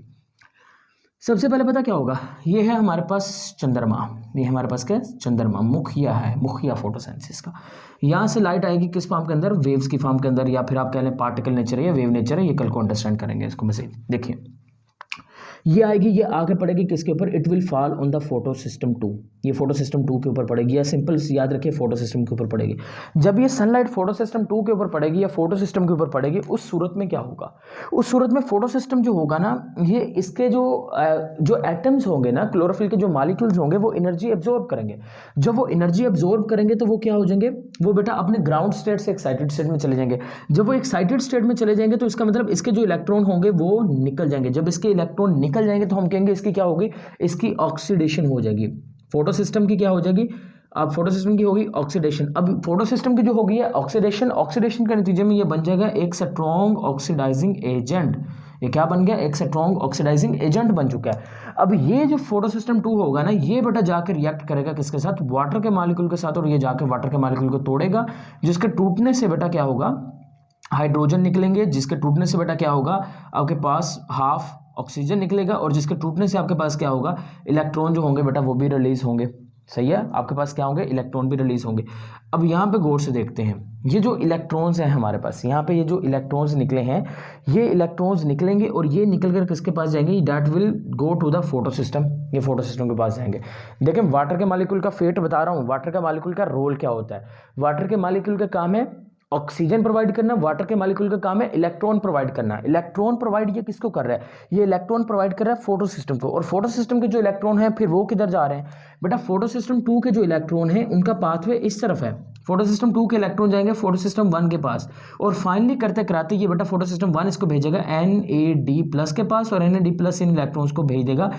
सबसे पहले पता क्या होगा, ये है हमारे पास चंद्रमा, ये हमारे पास क्या है, चंद्रमा, मुखिया है, मुखिया फोटोसिंथेसिस का। यहाँ से लाइट आएगी किस फॉर्म के अंदर, वेव्स की फॉर्म के अंदर, या फिर आप कह लें पार्टिकल नेचर है या वेव नेचर है, ये कल को अंडरस्टैंड करेंगे इसको मज़ीद। देखिए ये आएगी, ये आगे पड़ेगी किसके ऊपर, it will fall on the photo system 2, ये फोटो सिस्टम 2 के ऊपर पड़ेगी, या सिंपल याद रखिए फोटो सिस्टम के ऊपर पड़ेगी। जब ये सनलाइट फोटो सिस्टम 2 के ऊपर पड़ेगी या फोटो सिस्टम के ऊपर पड़ेगी, उस सूरत में क्या होगा, उस सूरत में फोटो सिस्टम जो होगा ना, ये इसके जो एटम्स होंगे ना, क्लोरोफिल के जो मॉलिक्यूल्स होंगे, वो एनर्जी एब्जॉर्ब करेंगे। जब वो एनर्जी एब्जॉर्ब करेंगे तो वो क्या हो जाएंगे, वो बेटा अपने ग्राउंड स्टेट से एक्साइटेड स्टेट में चले जाएंगे। जब वो एक्साइटेड स्टेट में चले जाएंगे तो इसका मतलब इसके जो इलेक्ट्रॉन होंगे वो निकल जाएंगे। जब इसके इलेक्ट्रॉन निकल जाएंगे तो हम कहेंगे इसकी क्या होगी, इसकी ऑक्सीडेशन हो जाएगी। फोटो सिस्टम की क्या हो जाएगी, अब फोटो सिस्टम की होगी ऑक्सीडेशन। अब फोटो सिस्टम की जो होगी है ऑक्सीडेशन, ऑक्सीडेशन के नतीजे में ये बन जाएगा एक स्ट्रॉन्ग ऑक्सीडाइजिंग एजेंट। ये क्या बन गया, एक स्ट्रॉन्ग ऑक्सीडाइजिंग एजेंट बन चुका है। अब ये जो फोटो सिस्टम 2 होगा ना, ये बेटा जाकर रिएक्ट करेगा किसके साथ, वाटर के मॉलिक्यूल के साथ, और ये जाकर वाटर के मॉलिक्यूल को तोड़ेगा, जिसके टूटने से बेटा क्या होगा, हाइड्रोजन निकलेंगे, जिसके टूटने से बेटा क्या होगा, आपके पास हाफ ऑक्सीजन निकलेगा, और जिसके टूटने से आपके पास क्या होगा, इलेक्ट्रॉन जो होंगे बेटा वो भी रिलीज होंगे। सही है, आपके पास क्या होंगे, इलेक्ट्रॉन भी रिलीज होंगे। अब यहाँ पे गौर से देखते हैं, ये जो इलेक्ट्रॉन्स हैं हमारे पास, यहाँ पे ये जो इलेक्ट्रॉन्स निकले हैं, ये इलेक्ट्रॉन्स निकलेंगे और ये निकल कर किसके पास जाएंगे, that will go to the photosystem, ये फोटो सिस्टम के पास जाएंगे। देखें वाटर के मॉलिक्यूल का फेट बता रहा हूँ, वाटर के मॉलिक्यूल का रोल क्या होता है। वाटर के मॉलिक्यूल का काम है ऑक्सीजन प्रोवाइड करना, वाटर के मॉलिक्यूल का काम है इलेक्ट्रॉन प्रोवाइड करना। इलेक्ट्रॉन प्रोवाइड ये किसको कर रहा है, ये इलेक्ट्रॉन प्रोवाइड कर रहा है फोटो सिस्टम को, और फोटो सिस्टम के जो इलेक्ट्रॉन है फिर वो किधर जा रहे हैं बेटा, फोटो सिस्टम 2 के जो इलेक्ट्रॉन है उनका पाथवे इस तरफ है। फोटो सिस्टम 2 के इलेक्ट्रॉन जाएंगे फोटो सिस्टम 1 के पास, और फाइनली करते कराते ये बेटा फोटो सिस्टम 1 इसको भेजेगा NAD+ के पास, और NAD+ इन इलेक्ट्रॉन्स को भेज देगा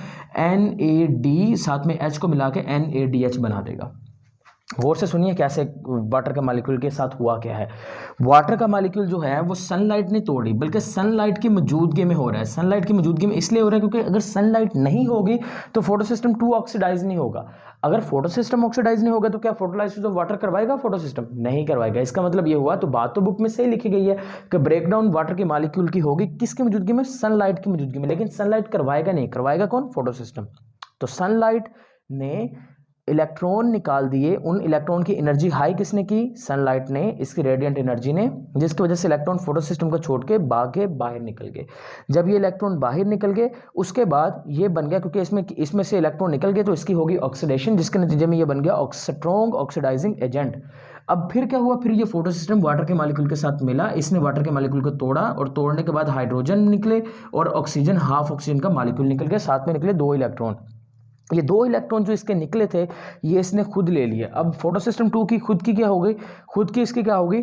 NAD, साथ में H को मिला के NADH बना देगा। गौर से सुनिए कैसे वाटर के मॉलिक्यूल के साथ हुआ क्या है। वाटर का मॉलिक्यूल जो है वो सनलाइट नहीं तोड़ी, बल्कि सनलाइट की मौजूदगी में हो रहा है। सनलाइट की मौजूदगी में इसलिए हो रहा है क्योंकि अगर सनलाइट नहीं होगी तो फोटो सिस्टम 2 ऑक्सीडाइज नहीं होगा। अगर फोटो सिस्टम ऑक्सीडाइज नहीं होगा तो क्या फोटोलाइसिस ऑफ वाटर करवाएगा फोटो सिस्टम, नहीं करवाएगा। इसका मतलब ये हुआ, तो बात तो बुक में सही लिखी गई है कि ब्रेकडाउन वाटर के मॉलिक्यूल की होगी किसकी मौजूदगी में, सनलाइट की मौजूदगी में। लेकिन सनलाइट करवाएगा नहीं, करवाएगा कौन, फोटो सिस्टम। तो सनलाइट ने इलेक्ट्रॉन निकाल दिए, उन इलेक्ट्रॉन की एनर्जी हाई किसने की, सनलाइट ने, इसकी रेडिएंट एनर्जी ने, जिसकी वजह से इलेक्ट्रॉन फोटो सिस्टम को छोड़ के भागे बाहर निकल गए। जब ये इलेक्ट्रॉन बाहर निकल गए उसके बाद ये बन गया, क्योंकि इसमें से इलेक्ट्रॉन निकल गए तो इसकी होगी ऑक्सीडेशन, जिसके नतीजे में ये बन गया स्ट्रॉन्ग ऑक्सीडाइजिंग एजेंट। अब फिर क्या हुआ, फिर ये फोटो सिस्टम वाटर के मॉलिक्यूल के साथ मिला, इसने वाटर के मॉलिक्यूल को तोड़ा, और तोड़ने के बाद हाइड्रोजन निकले और ऑक्सीजन, हाफ ऑक्सीजन का मॉलिक्यूल निकल गया, साथ में निकले 2 इलेक्ट्रॉन। ये 2 इलेक्ट्रॉन जो इसके निकले थे ये इसने खुद ले लिए। अब फोटो सिस्टम 2 की खुद की क्या हो गई, खुद की इसकी क्या होगी,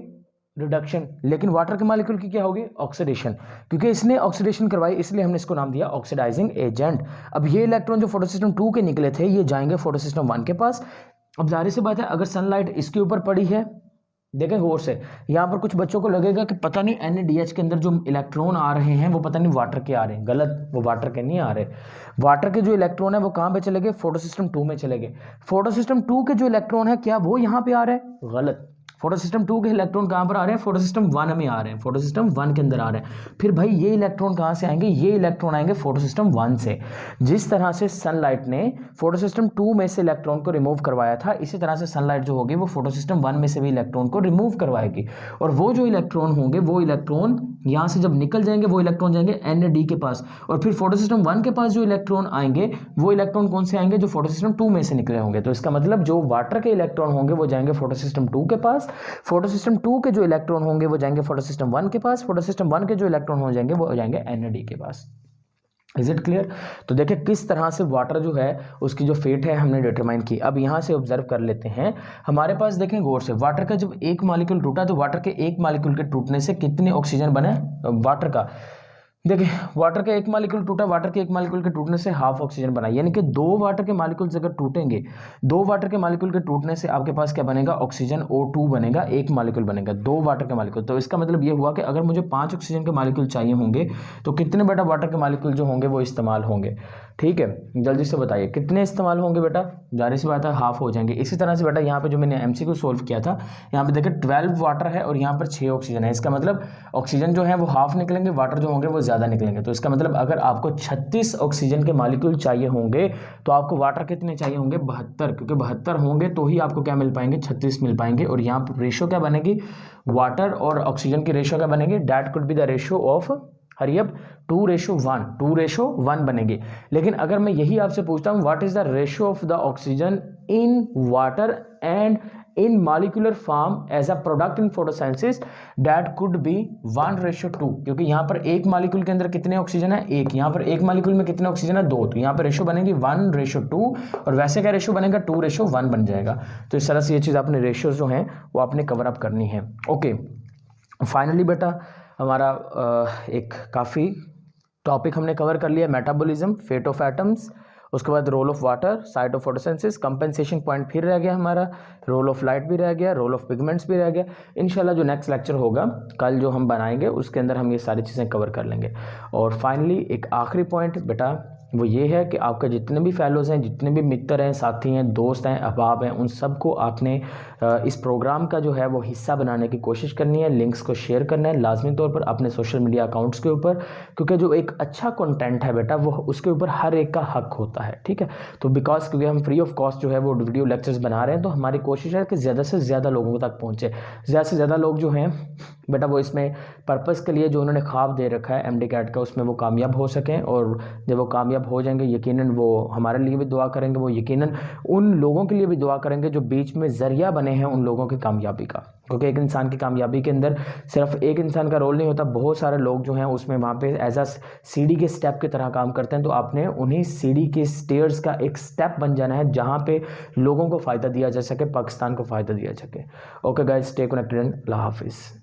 रिडक्शन। लेकिन वाटर के मॉलिक्यूल की क्या होगी, ऑक्सीडेशन, क्योंकि इसने ऑक्सीडेशन करवाई इसलिए हमने इसको नाम दिया ऑक्सीडाइजिंग एजेंट। अब ये इलेक्ट्रॉन जो फोटो सिस्टम 2 के निकले थे ये जाएंगे फोटो सिस्टम 1 के पास। अब जाहिर सी बात है अगर सनलाइट इसके ऊपर पड़ी है, देखें गौर से, यहाँ पर कुछ बच्चों को लगेगा कि पता नहीं NADH के अंदर जो इलेक्ट्रॉन आ रहे हैं वो पता नहीं वाटर के आ रहे हैं। गलत, वो वाटर के नहीं आ रहे। वाटर के जो इलेक्ट्रॉन है वो कहाँ पे चले गए, फोटो सिस्टम 2 में चले गए। फोटो सिस्टम 2 के जो इलेक्ट्रॉन है क्या वो यहाँ पे आ रहे हैं, गलत। फोटो सिस्टम 2 के इलेक्ट्रॉन कहाँ पर आ रहे हैं, फोटो सिस्टम 1 में आ रहे हैं, फोटो सिस्टम 1 के अंदर आ रहे हैं। फिर भाई ये इलेक्ट्रॉन कहाँ से आएंगे, ये इलेक्ट्रॉन आएंगे फोटो सिस्टम 1 से। जिस तरह से सनलाइट ने फोटो सिस्टम 2 में से इलेक्ट्रॉन को रिमूव करवाया था, इसी तरह से सनलाइट जो होगी वो फोटो सिस्टम 1 में से भी इलेक्ट्रॉन को रिमूव करवाएगी। और वो जो इलेक्ट्रॉन होंगे वो इलेक्ट्रॉन यहाँ से जब निकल जाएंगे वो इलेक्ट्रॉन जाएंगे NAD के पास, और फिर फोटो सिस्टम 1 के पास जो इलेक्ट्रॉन आएंगे वो इलेक्ट्रॉन कौन से आएंगे, जो फोटो सिस्टम 2 में से निकले होंगे। तो इसका मतलब जो वाटर के इलेक्ट्रॉन होंगे वो जाएंगे फोटो सिस्टम 2 के पास, फोटो सिस्टम 2 के जो इलेक्ट्रॉन होंगे वो जाएंगे फोटो सिस्टम 1 के पास, फोटो सिस्टम 1 के जो इलेक्ट्रॉन हो जाएंगे वो जाएंगे NAD के पास। Is it clear. तो देखिए किस तरह से वाटर जो है उसकी जो फेट है हमने डिटरमाइन की। अब यहाँ से ऑब्जर्व कर लेते हैं, हमारे पास देखें गौर से, वाटर का जब एक मॉलिक्यूल टूटा तो वाटर के एक मॉलिक्यूल के टूटने से कितने ऑक्सीजन बने वाटर का, देखिए वाटर का एक मॉलिक्यूल टूटा, वाटर के एक मॉलिक्यूल के टूटने से हाफ ऑक्सीजन बना, यानी कि 2 वाटर के मॉलिक्यूल्स अगर टूटेंगे, 2 वाटर के मॉलिक्यूल के टूटने से आपके पास क्या बनेगा, ऑक्सीजन O2 बनेगा, एक मॉलिक्यूल बनेगा, 2 वाटर के मॉलिक्यूल। तो इसका मतलब ये हुआ कि अगर मुझे 5 ऑक्सीजन के मॉलिक्यूल चाहिए होंगे तो कितने बेटा वाटर के मॉलिक्यूल जो होंगे वो इस्तेमाल होंगे। ठीक है, जल्दी से बताइए कितने इस्तेमाल होंगे बेटा, जाहिर सी बात है हाफ हो जाएंगे। इसी तरह से बेटा यहाँ पे जो मैंने MCQ सोल्व किया था, यहाँ पे देखिए 12 वाटर है और यहाँ पर 6 ऑक्सीजन है। इसका मतलब ऑक्सीजन जो है वो हाफ निकलेंगे, वाटर जो होंगे वो ज़्यादा निकलेंगे। तो इसका मतलब अगर आपको 36 ऑक्सीजन के मॉलिक्यूल चाहिए होंगे तो आपको वाटर कितने चाहिए होंगे, 72, क्योंकि 72 होंगे तो ही आपको क्या मिल पाएंगे, 36 मिल पाएंगे। और यहाँ पर रेशो क्या बनेगी, वाटर और ऑक्सीजन की रेशो क्या बनेगी, that could be the ratio of, hurry up, 2:1, 2:1 बनेगी। लेकिन अगर मैं यही आपसे पूछता हूँ what is the ratio of the oxygen in water and in molecular form as a product in photosynthesis, that could be 1:2, क्योंकि यहाँ पर एक मॉलिक्यूल के अंदर कितने ऑक्सीजन है, एक, यहाँ पर एक मॉलिक्यूल में कितने ऑक्सीजन है, 2, तो यहाँ पर रेशो बनेगी 1:2 और वैसे क्या रेशो बनेगा 2:1 बन जाएगा। तो इस तरह से ये चीज़ आपने रेशियोज जो हैं वो आपने कवर अप करनी है। ओके, फाइनली बेटा हमारा एक काफ़ी टॉपिक हमने कवर कर लिया, मेटाबॉलिज्म, फेट ऑफ एटम्स, उसके बाद role of water, site of photosynthesis, compensation point फिर रह गया हमारा, रोल ऑफ लाइट भी रह गया, रोल ऑफ पिगमेंट्स भी रह गया। इंशाल्लाह जो नेक्स्ट लेक्चर होगा कल जो हम बनाएंगे उसके अंदर हम ये सारी चीज़ें कवर कर लेंगे। और फाइनली एक आखिरी पॉइंट बेटा वो ये है कि आपके जितने भी फेलोज़ हैं, जितने भी मित्र हैं, साथी हैं, दोस्त हैं, अहबाब हैं, उन सबको आपने इस प्रोग्राम का जो है वो हिस्सा बनाने की कोशिश करनी है। लिंक्स को शेयर करना है लाजमी तौर पर अपने सोशल मीडिया अकाउंट्स के ऊपर, क्योंकि जो एक अच्छा कंटेंट है बेटा वो उसके ऊपर हर एक का हक होता है, ठीक है। तो बिकॉज क्योंकि हम फ्री ऑफ कॉस्ट जो है वो वीडियो लेक्चर्स बना रहे हैं, तो हमारी कोशिश है कि ज़्यादा से ज़्यादा लोगों तक पहुँचे। ज़्यादा से ज़्यादा लोग जो हैं बेटा वो इसमें पर्पज़ के लिए जो उन्होंने ख्वाब दे रखा है MD कैट का, उसमें वो कामयाब हो सकें। और जब वो कामयाब हो जाएंगे यकीनन वो हमारे लिए भी दुआ करेंगे, वो यकीनन उन लोगों के लिए भी दुआ करेंगे जो बीच में ज़रिया बने हैं उन लोगों की कामयाबी का, क्योंकि एक इंसान की कामयाबी के अंदर सिर्फ एक इंसान का रोल नहीं होता, बहुत सारे लोग जो हैं उसमें वहाँ पे एज अ सीढ़ी के स्टेप की तरह काम करते हैं। तो आपने उन्हीं सीढ़ी के स्टेयर्स का एक स्टेप बन जाना है जहाँ पे लोगों को फ़ायदा दिया जा सके, पाकिस्तान को फ़ायदा दिया जा सके। ओके गाइस, स्टे कनेक्टेड, अल्लाह हाफिज़।